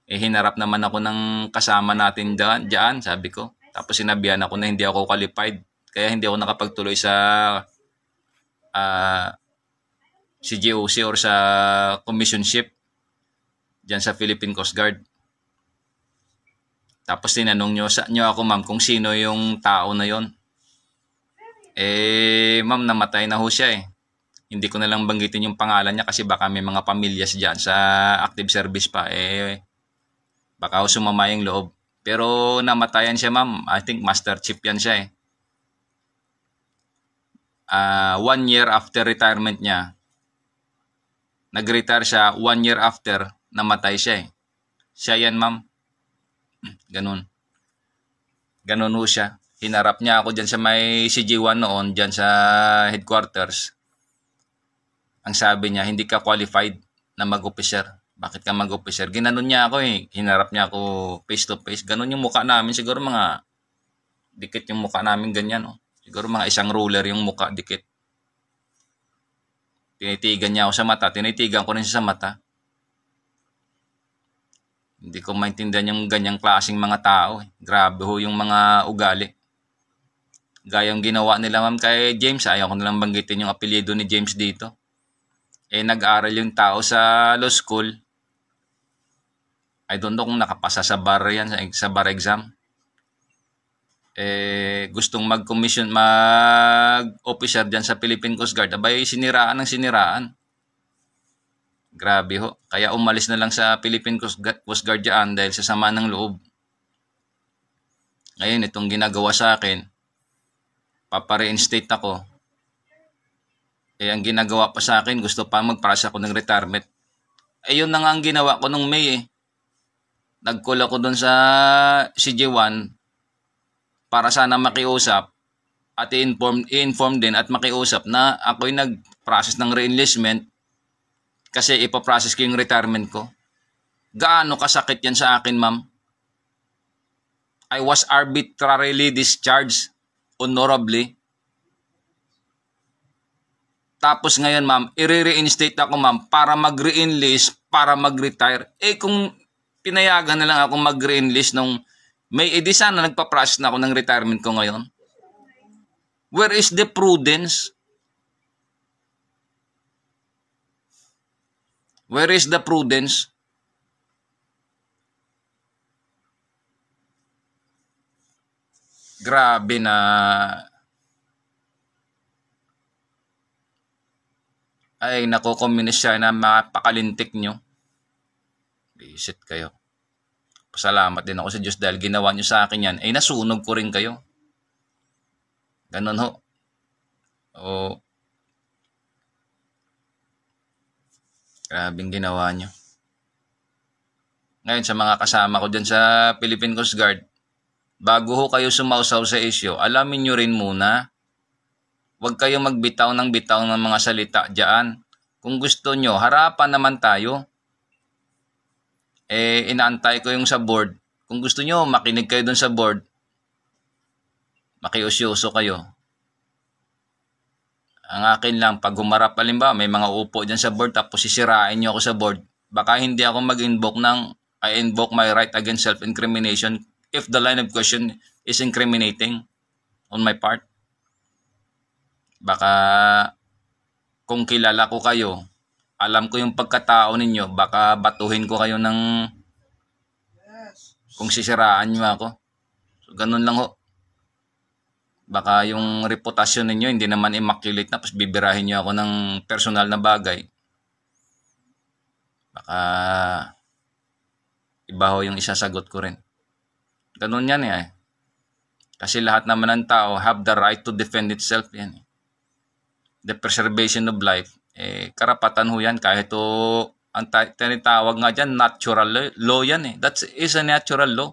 Hinarap naman ako ng kasama natin dyan, sabi ko. Tapos sinabihan ako na hindi ako qualified. Kaya hindi ako nakapagtuloy sa CGOC or sa commissionship dyan sa Philippine Coast Guard. Tapos tinanong nyo ako, ma'am, kung sino yung tao na yon. Ma'am, namatay na ho siya . Hindi ko na lang banggitin yung pangalan niya kasi baka may mga pamilyas dyan sa active service pa. Baka ho sumama yung loob. Pero namatayan siya, ma'am. I think Master Chief yan siya . 1 year after retirement niya, nag-retire siya. 1 year after, namatay siya . Siya yan, ma'am. Ganun ho siya. Hinarap niya ako dyan sa may CG1 noon, dyan sa headquarters. Ang sabi niya, hindi ka qualified na mag-officer. Bakit ka mag-officer? Ginanon niya ako . Hinarap niya ako face to face. Ganun yung mukha namin. Siguro mga dikit yung mukha namin ganyan . Siguro mga isang ruler yung mukha, dikit. Tinitigan niya ako sa mata. Tinitigan ko rin siya sa mata. Hindi ko maintindihan yung ganyang klaseng mga tao . Grabe ho yung mga ugali. Gayang ginawa nila, ma'am, kay James. Ayaw ko nilang banggitin yung apelyido ni James dito. Nag-aral yung tao sa law school. I don't know kung nakapasa sa bar yan, sa bar exam. Gustong mag-commission, mag-officer dyan sa Philippine Coast Guard. Abay, siniraan ng siniraan. Grabe ho. Kaya umalis na lang sa Philippine Coast Guard dyan dahil sa sama ng loob. Ngayon, itong ginagawa sa akin, papa-reinstate ako. Ang ginagawa pa sa akin, gusto pa mag-process ako ng retirement. Yun na nga ang ginawa ko nung May . Nag-call ako dun sa CG1 para sana makiusap at i-inform din at makiusap na ako'y nag-process ng re-enlistment kasi ipaprocess ko yung retirement ko. Gaano kasakit yan sa akin, ma'am? I was arbitrarily discharged honorably. Tapos ngayon, ma'am, i-reinstate ako, ma'am, para mag-re-enlist, para mag-retire. Kung pinayagan na lang ako mag-re-enlist nung May, di sana nagpa-process na ako ng retirement ko ngayon. Where is the prudence? Where is the prudence? Grabe na. Ay, naku, communist siya na mapakalintik nyo. Visit kayo. Pasalamat din ako sa Diyos dahil ginawa nyo sa akin yan. Nasunog ko rin kayo. Ganun ho. Grabing ginawa nyo. Ngayon, sa mga kasama ko dyan sa Philippine Coast Guard, bago ho kayo sumausaw sa isyo, alamin nyo rin muna. Huwag kayong magbitaw ng mga salita dyan. Kung gusto nyo, harapan naman tayo. Inaantay ko yung sa board. Kung gusto nyo, makinig kayo dun sa board. Makiusyoso kayo. Ang akin lang, pag humarap, halimbawa, may mga upo dyan sa board, tapos sisirain nyo ako sa board, baka hindi ako mag-invoke I invoke my right against self-incrimination if the line of question is incriminating on my part. Baka kung kilala ko kayo, alam ko yung pagkatao ninyo, baka batuhin ko kayo ng kung sisiraan nyo ako. So, ganun lang ho. Baka yung reputasyon ninyo hindi naman immaculate na, tapos bibirahin nyo ako ng personal na bagay. Baka iba ho yung isasagot ko rin. Ganun yan . Kasi lahat naman ng tao have the right to defend itself. Yan. The preservation of life. Karapatan ho yan. Kahit ang tinitawag nga dyan, natural law yan. That is a natural law.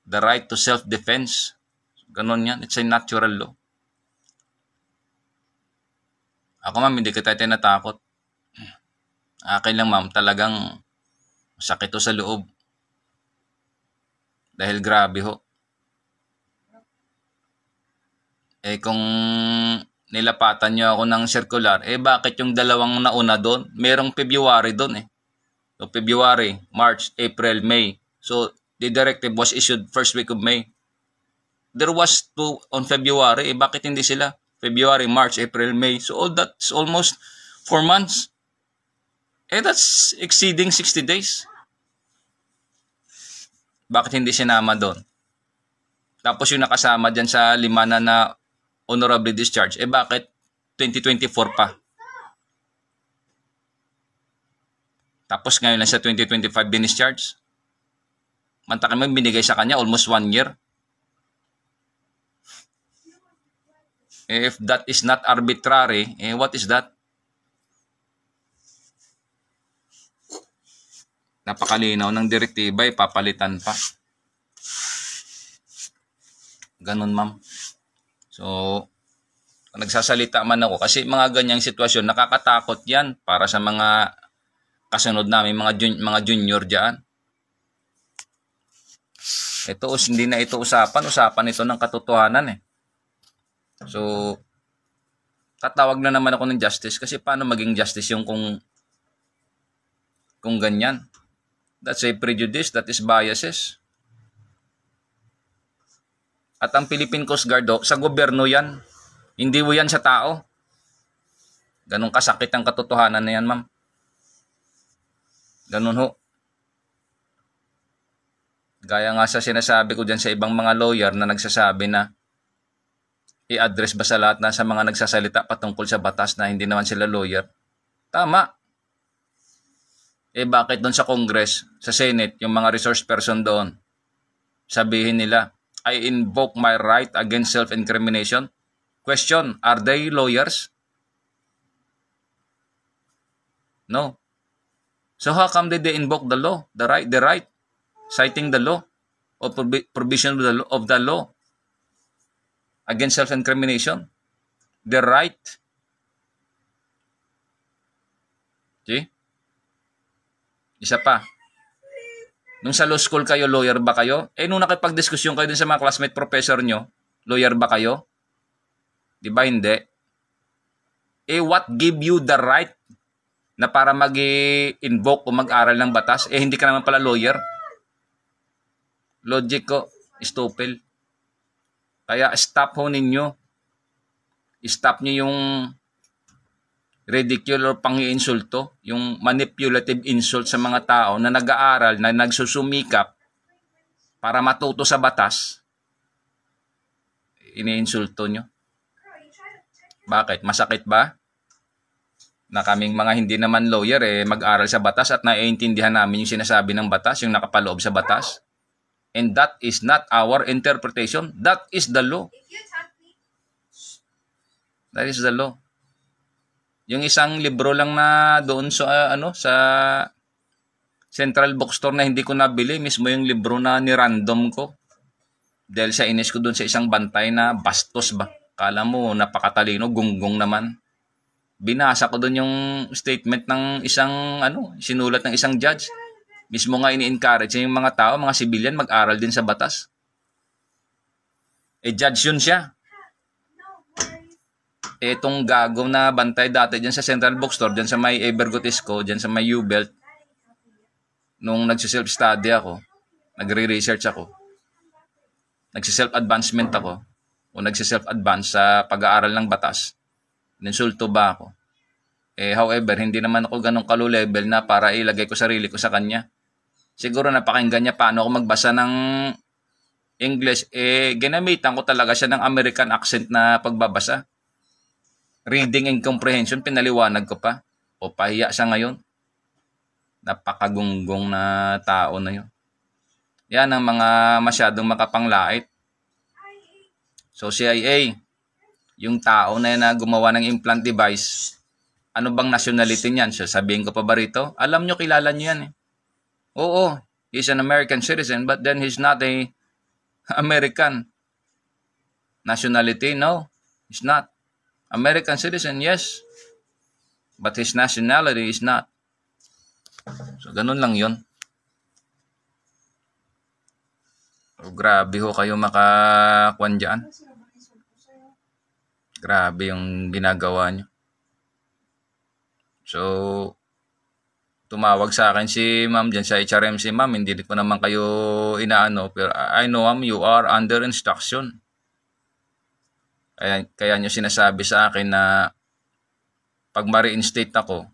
The right to self-defense. Ganon yan. It's a natural law. Ako ma'am, hindi kita tinatakot. Akin lang ma'am, talagang sakit to sa loob. Dahil grabe ho. Kung nilapatan nyo ako ng circular, bakit yung dalawang nauna doon? Merong February doon So February, March, April, May. So the directive was issued first week of May. There was 2 on February. Bakit hindi sila? February, March, April, May. So that's almost 4 months. That's exceeding 60 days. Bakit hindi sinama doon? Tapos yung nakasama dyan sa 5 na honorably discharged, bakit 2024 pa? Tapos ngayon lang sa 2025 discharge. Mantakin mo, binigay sa kanya almost 1 year. If that is not arbitrary, what is that? Napakalinaw ng direktiba, papalitan pa. Ganun, ma'am. So, nagsasalita man ako kasi mga ganyang sitwasyon, nakakatakot yan para sa mga kasunod namin, mga junior dyan. Ito, hindi na ito usapan ito ng katotohanan So, tatawag na naman ako ng justice kasi paano maging justice yung kung ganyan. That's a prejudice, that is biases. At ang Philippine Coast Guard sa gobyerno yan. Hindi mo yan sa tao. Ganun kasakit ang katotohanan na yan, ma'am. Ganun ho. Gaya nga sa sinasabi ko dyan sa ibang mga lawyer na nagsasabi na i-address ba sa lahat na sa mga nagsasalita patungkol sa batas na hindi naman sila lawyer? Tama. Bakit doon sa Congress, sa Senate, yung mga resource person doon, sabihin nila, I invoke my right against self-incrimination? Question, are they lawyers? No. So how come did they invoke the law, the right, citing the law, or provision of the law against self-incrimination? The right. See? Isa pa. Nung sa law school kayo, lawyer ba kayo? Nung nakipag-diskusyon kayo dun sa mga classmate professor nyo, lawyer ba kayo? Di ba hindi? What give you the right na para mag-invoke o mag-aral ng batas? Hindi ka naman pala lawyer. Logic ko, stupid. Kaya stop ho ninyo. Stop nyo yung ridicule or pang-iinsulto, yung manipulative insult sa mga tao na nag-aaral, na nagsusumikap para matuto sa batas. Iniinsulto nyo. Bakit? Masakit ba? Na kaming mga hindi naman lawyer mag-aral sa batas at naiintindihan namin yung sinasabi ng batas, yung nakapaloob sa batas. And that is not our interpretation. That is the law. That is the law. Yung isang libro lang na doon sa sa Central Bookstore na hindi ko nabili, mismo yung libro na ni-random ko. Dahil sa inis ko doon sa isang bantay na bastos ba. Kala mo napakatalino, gunggong naman. Binasa ko doon yung statement ng isang sinulat ng isang judge. Mismo nga ini-encourage yung mga tao, mga civilian mag-aral din sa batas. Judge yun siya. Itong gago na bantay dati dyan sa Central Bookstore, dyan sa may Evergotisco, dyan sa may U-Belt, nung nagsiself-study ako, nagre-research ako, nagsiself-advancement ako, o nagsiself-advance sa pag-aaral ng batas, ninsulto ba ako? However, hindi naman ako ganong kalu level na para ilagay ko sarili ko sa kanya. Siguro napakinggan niya paano ako magbasa ng English, ginamitan ko talaga siya ng American accent na pagbabasa. Reading and comprehension, pinaliwanag ko pa. O pahiya siya ngayon. Napakagunggong na tao na yun. Yan ang mga masyadong makapanglait. So CIA, yung tao na yan na gumawa ng implant device, ano bang nationality niyan? So, sabihin ko pa ba rito? Alam nyo, kilala nyo yan eh. Oo, he's an American citizen, but then he's not a American nationality. No, he's not. American citizen, yes. But his nationality is not. So, ganun lang yun. So, grabe ho kayo makakuan dyan. Grabe yung ginagawa nyo. So, tumawag sa akin si ma'am dyan sa HRMC, ma'am, hindi ko naman kayo inaano, pero I know ma'am, you are under instruction. Kaya nyo sinasabi sa akin na pag ma-reinstate ako,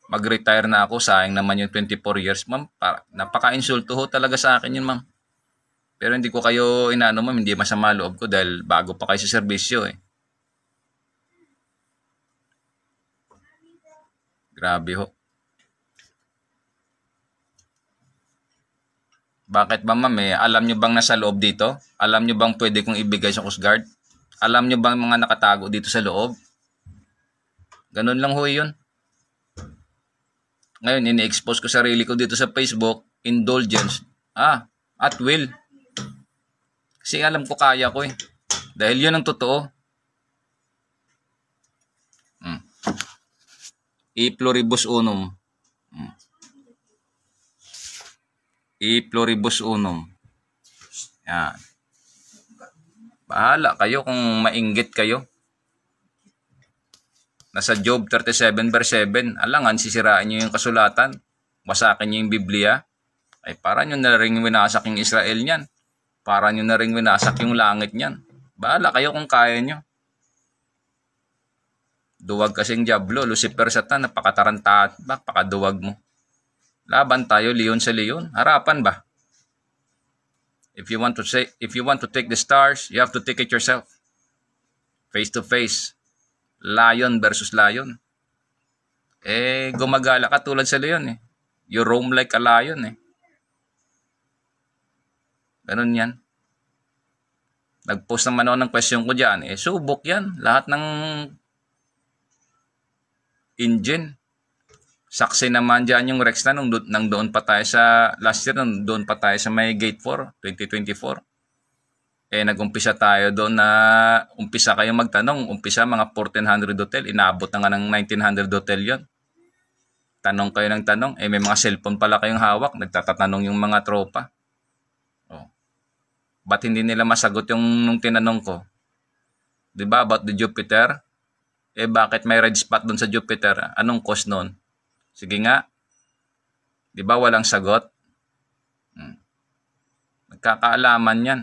mag-retire na ako, sayang naman yung 24 years, ma'am. Napaka-insulto ho talaga sa akin yun, ma'am. Pero hindi ko kayo inaano, ma'am, hindi masama loob ko dahil bago pa kayo sa serbisyo eh. Grabe ho. Bakit ba ma'am eh? Alam nyo bang nasa loob dito? Alam nyo bang pwede kong ibigay sa Coast Guard? Alam nyo bang mga nakatago dito sa loob? Ganun lang ho yun. Ngayon, ini-expose ko sarili ko dito sa Facebook. Indulgence. At will. Kasi alam ko kaya ko eh. Dahil yun ang totoo. E pluribus unum. E pluribus unum. Yan. Bahala kayo kung mainggit kayo. Nasa Job 37 verse 7. Alangan, sisirain nyo yung kasulatan. Wasakin nyo yung Biblia. Ay para nyo na rin winasak yung Israel niyan. Para nyo na rin winasak yung langit niyan. Bahala kayo kung kaya nyo. Duwag kasing Diablo, Lucifer, Satan, napakataranta, napakaduwag mo. Laban tayo, leon sa leon. Harapan ba? If you want to take the stars, you have to take it yourself. Face to face. Lion versus lion. Gumagala ka tulad sa leon eh. You roam like a lion eh. Ganun yan. Nag-post naman ako ng question ko dyan. Subok yan. Lahat ng engine. Saksi naman dyan yung Rex na nung doon pa tayo sa last year, nung doon pa tayo sa may Gate 4, 2024. Nag-umpisa tayo doon na umpisa kayo magtanong. Umpisa mga 1400 hotel. Inaabot na nga ng 1900 hotel yon. Tanong kayo ng tanong. May mga cellphone pala kayong hawak. Nagtatatanong yung mga tropa. Ba't hindi nila masagot yung nung tinanong ko? Diba about the Jupiter? Bakit may red spot doon sa Jupiter? Anong cause nun? Sige nga. Diba walang sagot? Nagkakaalaman yan.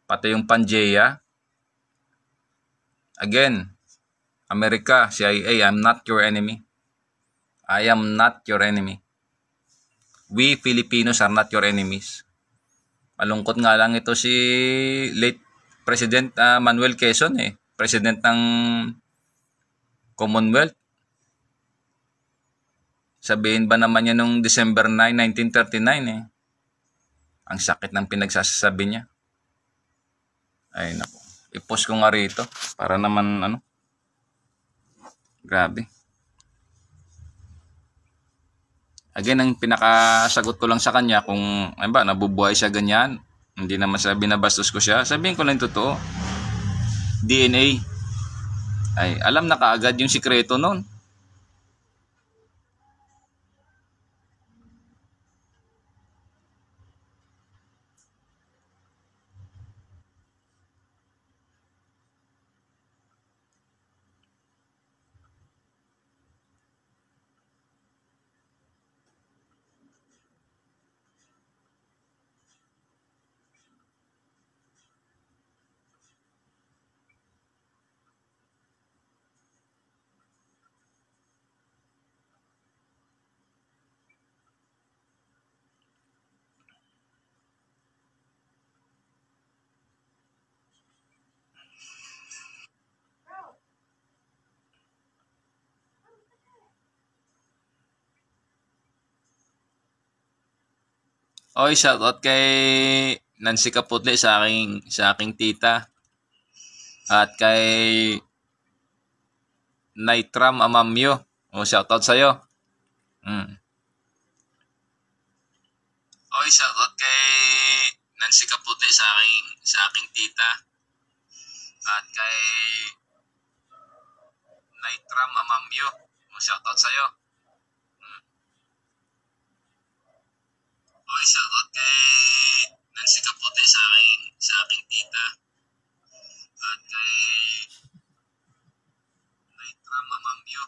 Pati yung Pangea. Again, America, CIA, I'm not your enemy. I am not your enemy. We Filipinos are not your enemies. Malungkot nga lang ito si late President Manuel Quezon eh. President ng Commonwealth. Sabihin ba naman niya nung December 9, 1939 eh. Ang sakit ng pinagsasabi niya. Ay naku. I-post ko nga rito para naman grabe. Again, ang pinakasagot ko lang sa kanya kung nabubuhay siya ganyan, hindi naman sabi na bastos ko siya, sabihin ko lang totoo. DNA. Ay, alam na kaagad yung sikreto nun. Oy, shoutout kay Nancy Kaputli sa aking tita. At kay Naitram Amamyo. Shoutout sa'yo. Okay, shoutout kay Nancy Kaputi sa aking tita. At kay Naitram Amamyo. Shoutout sa'yo. Okay, shoutout kay Nancy Kaputi sa aking tita. At kay Naitram Amamyo.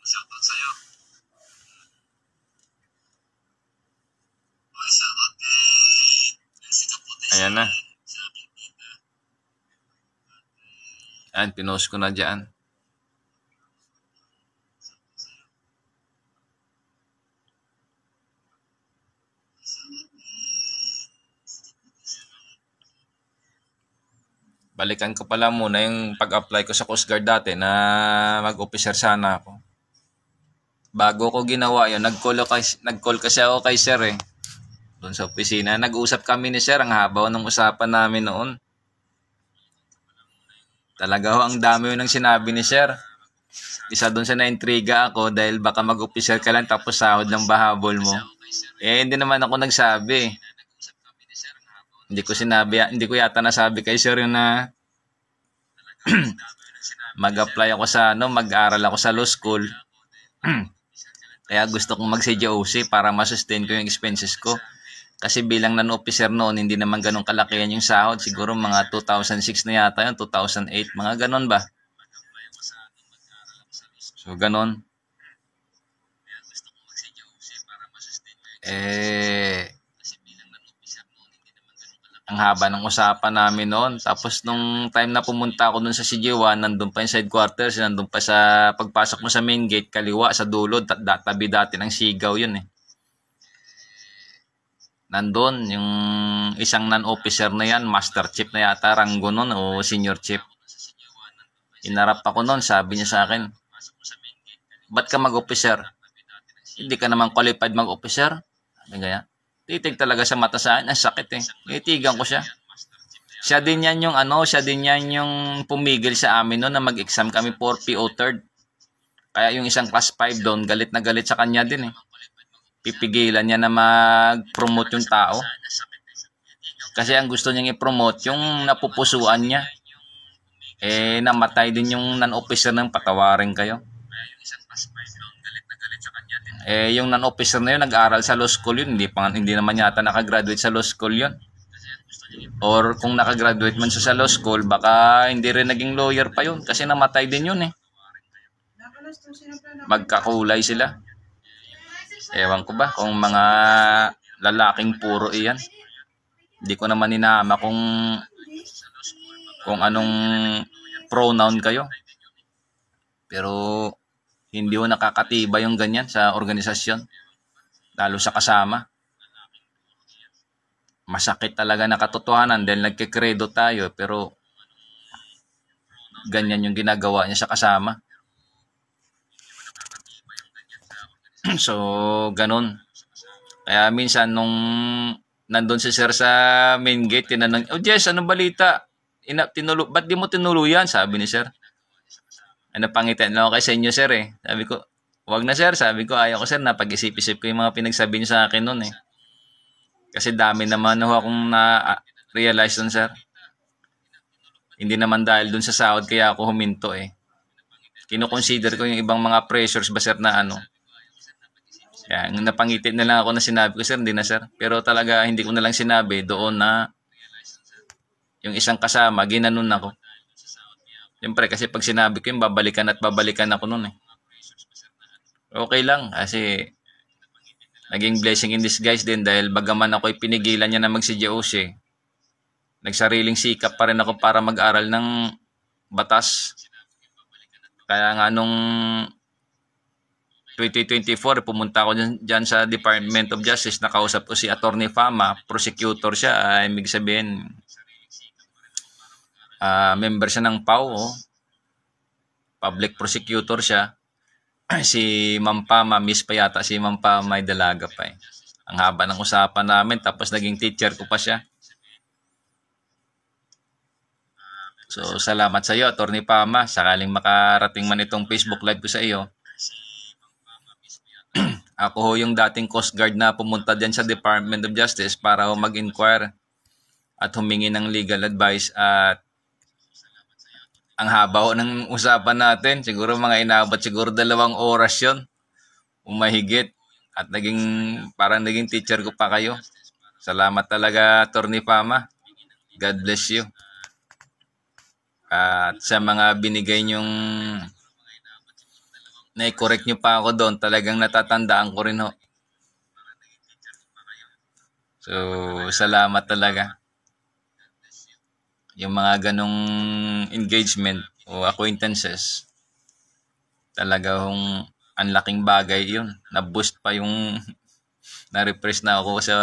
Shoutout sa'yo. Okay, shoutout kay Nancy Kaputi sa aking tita. Ayan, pinost ko na dyan. Balikan ko pala muna yung pag-apply ko sa Coast Guard dati na mag-officer sana ako. Bago ko ginawa yun, nag-call kasi ako kay sir eh. Doon sa opisina. Nag-usap kami ni sir, ang haba ng usapan namin noon. Talaga ho, ang dami ng sinabi ni sir. Isa doon sa naintriga ako dahil baka mag-officer ka lang tapos sahod ng bahabol mo. Hindi naman ako nagsabi. Hindi ko yata nasabi kay sir yun na mag-apply ako sa mag-aral ako sa law school. Kaya gusto kong mag-CJOC para ma-sustain ko yung expenses ko. Kasi bilang non-officer noon, hindi naman ganun kalakihan yung sahod. Siguro mga 2006 na yata yun, 2008, mga ganun ba? So, ganun. Ang haba ng usapan namin noon. Tapos nung time na pumunta ako dun sa CJ1, nandun pa yung side quarters, nandun pa sa pagpasok mo sa main gate, kaliwa sa dulo, tabi dati ng Sigaw yun eh. Nandun, yung isang non-officer na yan, master chief na yata, ranggo nun, o senior chief. Inarap ako nun, sabi niya sa akin, ba't ka mag-officer? Hindi ka naman qualified mag-officer? Sabi kaya, titig talaga sa mata sa akin, ang sakit eh. Itigan ko siya. Siya din yan yung pumigil sa amin noon na mag-exam kami for PO 3rd. Kaya yung isang class 5 doon, galit na galit sa kanya din eh. Pipigilan niya na mag-promote yung tao. Kasi ang gusto niyang i-promote yung napupusuan niya. Namatay din yung non-officer ng patawarin kayo. Yung non-officer na yun, nag-aaral sa law school yun. Hindi naman yata nakagraduate sa law school yun. Or kung nakagraduate man sa law school, baka hindi rin naging lawyer pa yun. Kasi namatay din yun eh. Magkakulay sila. Ewan ko ba kung mga lalaking puro iyan. Hindi ko naman inama kung anong pronoun kayo. Pero hindi mo nakakatiba yung ganyan sa organisasyon. Lalo sa kasama. Masakit talaga na katotohanan dahil nagkikredo tayo pero ganyan yung ginagawa niya sa kasama. So, ganun. Kaya minsan nung nandun si sir sa main gate, tinanong, Jess, anong balita? Ba't di mo tinuluyan? Sabi ni sir. Napangitan lang ako kay sa inyo, sir eh. Sabi ko, wag na sir. Sabi ko, ayaw ko sir, napag-isip-isip ko yung mga pinagsabi niyo sa akin nun eh. Kasi dami naman akong na-realize dun, sir. Hindi naman dahil dun sa sahod kaya ako huminto eh. Kino-consider ko yung ibang mga pressures ba sir na Kaya napangitin na lang ako na sinabi ko, sir, hindi na sir. Pero talaga hindi ko na lang sinabi doon na yung isang kasama, ginanon ako. Siyempre, kasi pag sinabi ko yung babalikan ako noon eh. Okay lang, kasi naging blessing in disguise din dahil bagaman ako'y pinigilan niya na mag-CJOC, nagsariling sikap pa rin ako para mag-aral ng batas. Kaya nga nung 2024, pumunta ako dyan sa Department of Justice, nakausap ko si Attorney Fama, prosecutor siya, ibig sabihin, member siya ng PAO, public prosecutor siya. Si Ma'am Pama, miss pa yata si Ma'am Pama, may dalaga pa eh. Ang haba ng usapan namin, tapos naging teacher ko pa siya. So, salamat sa iyo, Atty. Pama. Sakaling makarating man itong Facebook Live ko sa iyo. Ako ho yung dating Coast Guard na pumunta dyan sa Department of Justice para ho mag-inquire at humingi ng legal advice. At ang haba ho ng usapan natin. Siguro mga inabot siguro 2 oras yun. Umahigit. At parang naging teacher ko pa kayo. Salamat talaga, Atty. Pama. God bless you. At sa mga binigay nyong na-correct nyo pa ako doon, talagang natatandaan ko rin ho. So, salamat talaga. Yung mga ganong engagement o acquaintances, talaga hong ang laking bagay yun. Na-boost pa yung na-refresh na ako sa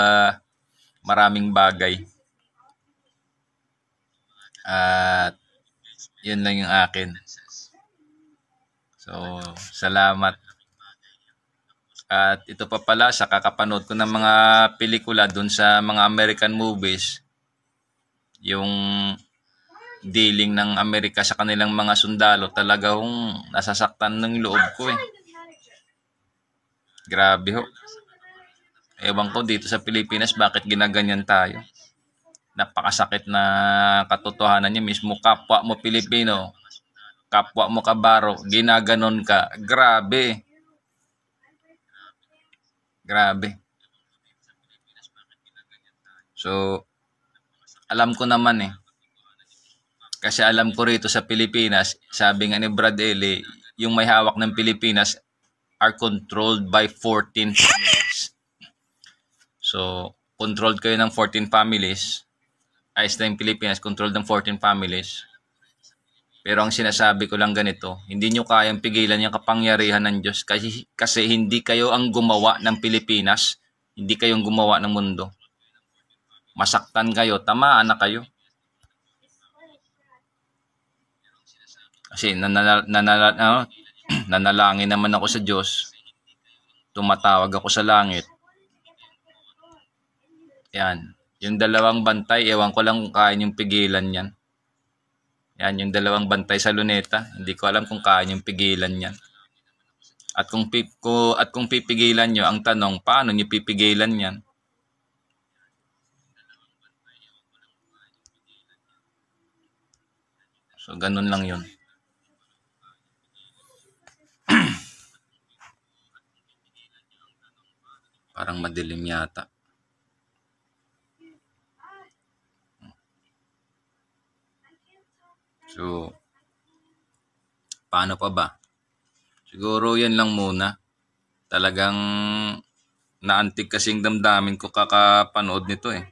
maraming bagay. At yun lang yung akin. So, salamat. At ito pa pala, sa kakapanood ko ng mga pelikula dun sa mga American movies, yung dealing ng Amerika sa kanilang mga sundalo, talaga hong nasasaktan ng loob ko eh. Grabe ho. Ewan ko dito sa Pilipinas, bakit ginaganyan tayo? Napakasakit na katotohanan niya. Mismo kapwa mo Pilipino, kapwa mo kabaro, ginaganon ka. Grabe. Grabe. So, alam ko naman eh. Kasi alam ko rito sa Pilipinas, sabi nga ni Brad Eli, yung may hawak ng Pilipinas are controlled by 14 families. So, controlled kayo ng 14 families. Ayos na yung Pilipinas, controlled ng 14 families. Pero ang sinasabi ko lang ganito, hindi nyo kayang pigilan yung kapangyarihan ng Diyos kasi hindi kayo ang gumawa ng Pilipinas, hindi kayong gumawa ng mundo. Masaktan kayo, tamaan na kayo. Kasi nanalangin naman ako sa Diyos. Tumatawag ako sa langit. Yan. Yung 2 bantay, ewan ko lang kung kaya yung pigilan yan. Yan, yung 2 bantay sa Luneta. Hindi ko alam kung kaya yung pigilan yan. At kung pipigilan nyo, ang tanong, paano nyo pipigilan yan? So, ganun lang yun. Parang madilim yata. So, paano pa ba? Siguro yan lang muna. Talagang naantig kasing damdamin ko kakapanood nito eh.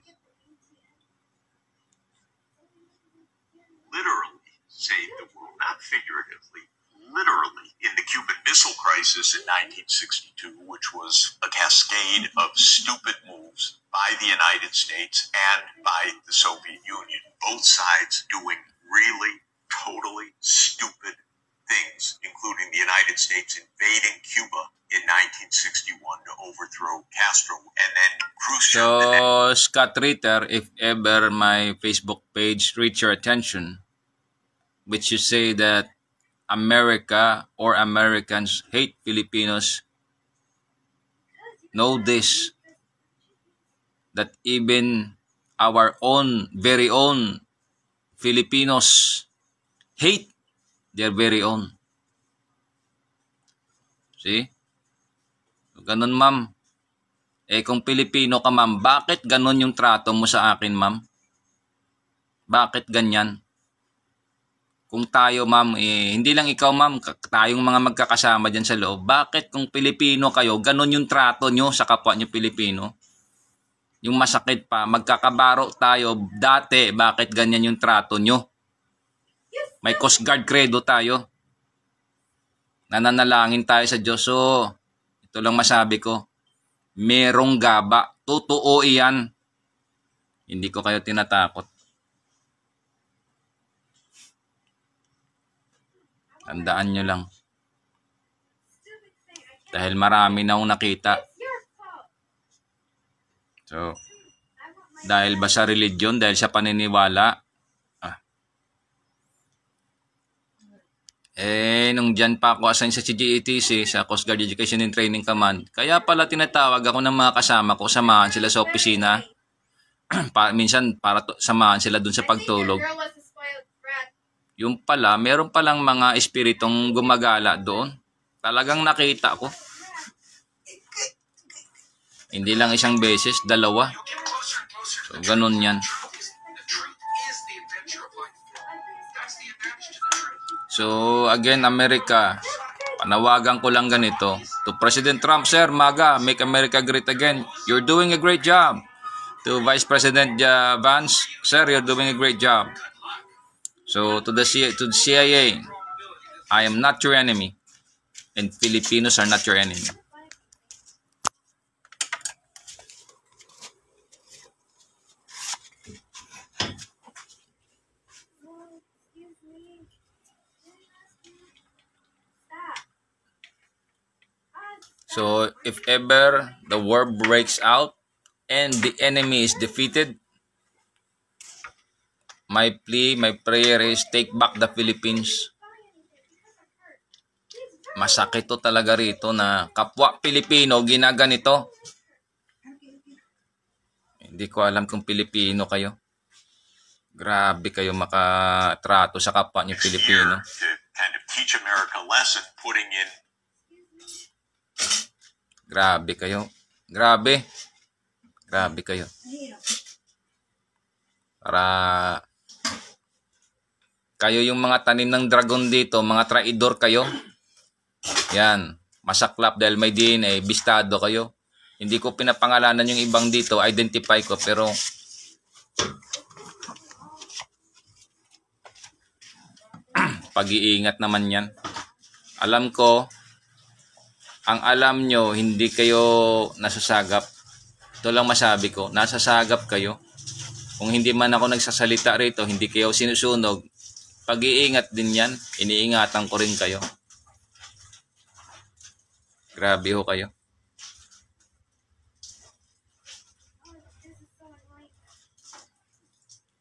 Literally saved the world, not figuratively, literally in the Cuban Missile Crisis in 1962, which was a cascade of stupid moves by the United States and by the Soviet Union. Both sides doing really totally stupid things, including the United States invading Cuba in 1961 to overthrow Castro, and then Khrushchev. So, Scott Ritter, if ever my Facebook page reach your attention, which you say that America or Americans hate Filipinos, know this, that even our own, very own Filipinos hate their very own. See? So, ganun, ma'am. Kung Pilipino ka, ma'am, bakit ganun yung trato mo sa akin, ma'am? Bakit ganyan? Kung tayo, ma'am, hindi lang ikaw, ma'am, tayong mga magkakasama dyan sa loob, bakit kung Pilipino kayo, ganun yung trato nyo sa kapwa nyo Pilipino? Yung masakit pa, magkakabaro tayo dati, bakit ganyan yung trato nyo? May Coast Guard credo tayo. Nananalangin tayo sa Diyos. So, ito lang masabi ko. Merong gaba. Totoo iyan. Hindi ko kayo tinatakot. Tandaan nyo lang. Dahil marami na akong nakita. So, dahil ba sa religion, dahil sa paniniwala, Nung dyan pa ako assign sa CGETC, sa Coast Guard Education and Training Command, kaya pala tinatawag ako ng mga kasama ko, samahan sila sa opisina. Minsan para samahan sila dun sa pagtulog. Yung pala, meron palang mga espiritong gumagala doon. Talagang nakita ko. Hindi lang isang beses, dalawa. So, ganun yan. So, again, America, panawagan ko lang ganito. To President Trump, Sir, MAGA, Make America Great Again. You're doing a great job. To Vice President Vance, Sir, you're doing a great job. So, to the CIA, I am not your enemy. And Filipinos are not your enemy. So, if ever the war breaks out and the enemy is defeated, my plea, my prayer is take back the Philippines. Masakit to talaga rito na kapwa Pilipino ginaganito. Hindi ko alam kung Pilipino kayo. Grabe kayo makatrato sa kapwa niyo Pilipino. To kind of teach America a lesson, putting in. Grabe kayo. Grabe. Grabe kayo. Para kayo yung mga tanim ng dragon dito, mga traidor kayo. Yan. Masaklap dahil may DNA, bistado kayo. Hindi ko pinapangalanan yung ibang dito, identify ko, pero pag-iingat naman yan. Alam ko, ang alam nyo, hindi kayo nasasagap. Ito lang masabi ko, nasasagap kayo. Kung hindi man ako nagsasalita rito, hindi kayo sinusunog, pag-iingat din yan. Iniingatan ko rin kayo. Grabe ho kayo.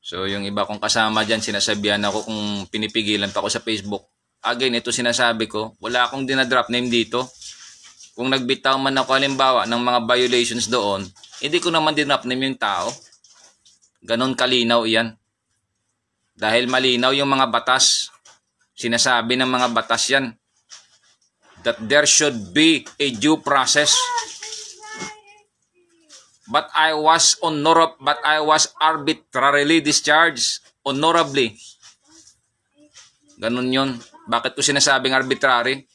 So, yung iba kong kasama dyan, sinasabihan ako kung pinipigilan pa ako sa Facebook. Again, ito sinasabi ko, wala akong dinadrop name dito. Kung nagbitaw man ako halimbawa ng mga violations doon, hindi ko naman dinrop name yung tao. Ganon kalinaw iyan. Dahil malinaw yung mga batas. Sinasabi ng mga batas yan. That there should be a due process. But I was arbitrarily discharged. Honorably. Ganon yun. Bakit ko sinasabing arbitrary?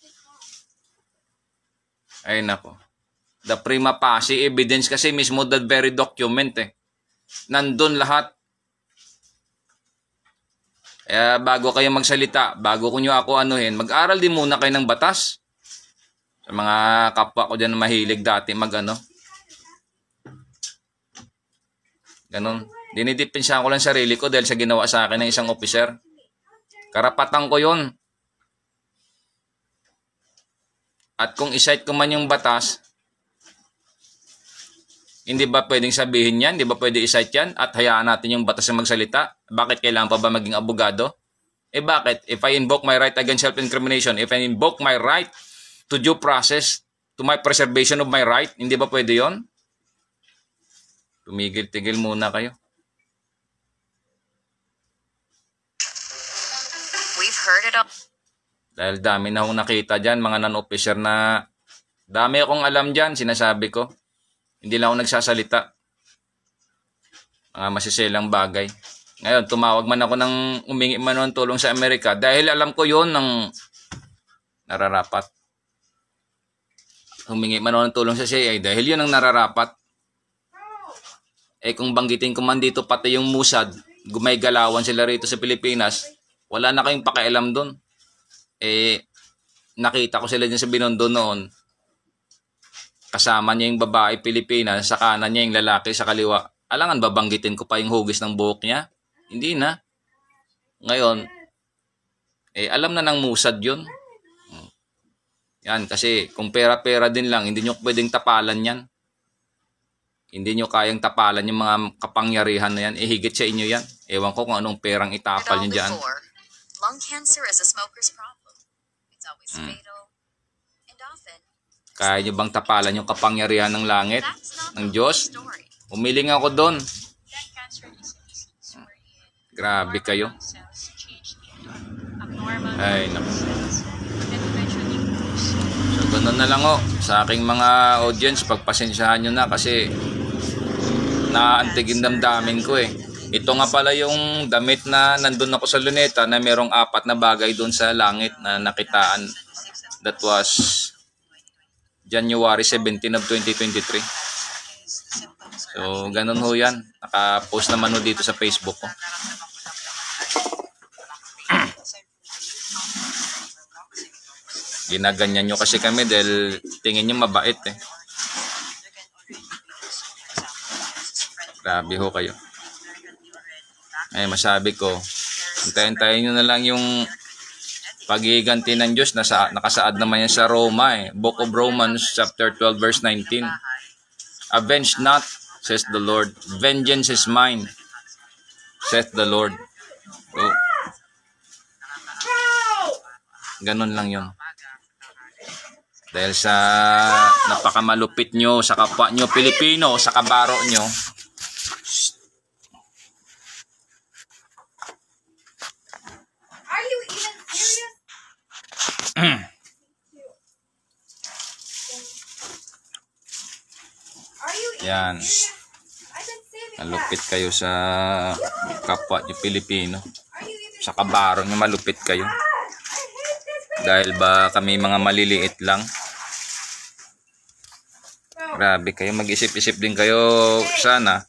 Ay nako. The prima facie evidence kasi mismo that very document Nandun lahat. Bago kayo magsalita, bago ko nyo ako anuhin, mag-aral din muna kayo ng batas. Sa mga kapwa ko dyan na mahilig dati mag-ano. Ganon. Dinidipensya ko lang sarili ko dahil sa ginawa sa akin ng isang officer. Karapatan ko yun. At kung isite ko man yung batas, hindi ba pwedeng sabihin yan? Hindi ba pwede isite yan? At hayaan natin yung batas na magsalita? Bakit kailangan pa ba maging abogado? Bakit? If I invoke my right against self-incrimination, if I invoke my right to due process, to my preservation of my right, hindi ba pwede yon? Tumigil-tigil muna kayo. We've heard it all. Dahil dami na akong nakita dyan, mga non-officer na dami akong alam dyan, sinasabi ko. Hindi lang ako nagsasalita. Mga masiselang bagay. Ngayon, tumawag man ako ng umingi man ng tulong sa Amerika dahil alam ko yon ng nararapat. Humingi man ako ng tulong sa CIA dahil yun ang nararapat. Kung banggitin ko man dito pati yung Mossad, gumaygalawan sila rito sa Pilipinas, wala na kayong pakialam doon. Nakita ko sila dyan sa Binondo noon. Kasama niya yung babae Pilipina, sa kanan niya yung lalaki sa kaliwa. Alangan babanggitin ko pa yung hugis ng buhok niya? Hindi na. Ngayon, alam na ng Mossad yun. Yan, kasi kung pera-pera din lang, hindi nyo pwedeng tapalan yan. Hindi nyo kayang tapalan yung mga kapangyarihan na yan. Higit sa inyo yan. Ewan ko kung anong perang itapal nyo dyan. Lung cancer is a smoker's problem. it's always fatal. And often, Kaya nyo bang tapalan yung kapangyarihan ng langit, that's not ng the Diyos? story. Umiling ako doon. That cancer is a disease wherein Grabe kayo. cells change into abnormal Ay, naku. cells that eventually produce. So, ganun na lang o. Sa aking mga audience, pagpasensyahan nyo na kasi naantigin damdamin ko eh. Ito nga pala yung damit na nandun ako sa Luneta na merong 4 na bagay doon sa langit na nakitaan. That was January 17 of 2023. So, ganun ho yan. Naka-post naman ho dito sa Facebook ko. Ginaganyan nyo kasi kami dahil tingin nyo mabait eh. Grabe ho kayo. Ay, masabi ko, antayin nyo na lang yung pag-iganti ng Diyos. Nakasaad naman yan sa Roma eh. Book of Romans chapter 12 verse 19. Avenge not, says the Lord. Vengeance is mine, saith the Lord. So, ganun lang yun. Dahil sa napakamalupit nyo, sa kapwa nyo Pilipino, sa kabaro nyo, Are you even serious? Are you even yan, serious? I've been saving malupit that. kayo sa kapwa nyo Pilipino. Are you even Sa kabaro nyo, malupit kayo. I hate this Dahil ba kami mga maliliit lang? Grabe kayo, mag-isip-isip din kayo sana.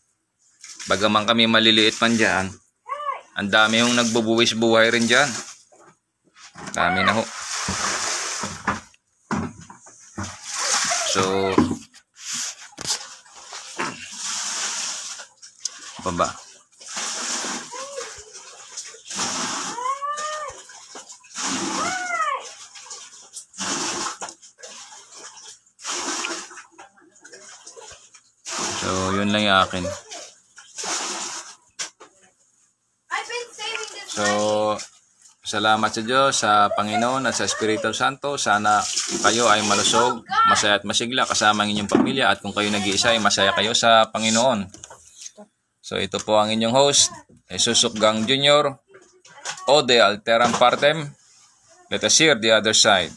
Bagaman kami maliliit man dyan, ang dami yung nagbubuwis buhay rin dyan. Dami na ho. So, apa ba? So, yun lang yung akin. I've been saving this So, salamat sa Diyos, sa Panginoon at sa Espiritu Santo. Sana kayo ay malusog, masaya at masigla kasama ang inyong pamilya. At kung kayo nag-iisa ay masaya kayo sa Panginoon. So, ito po ang inyong host, Jesus Gang Jr. Ode Alteram Partem. Let us hear the other side.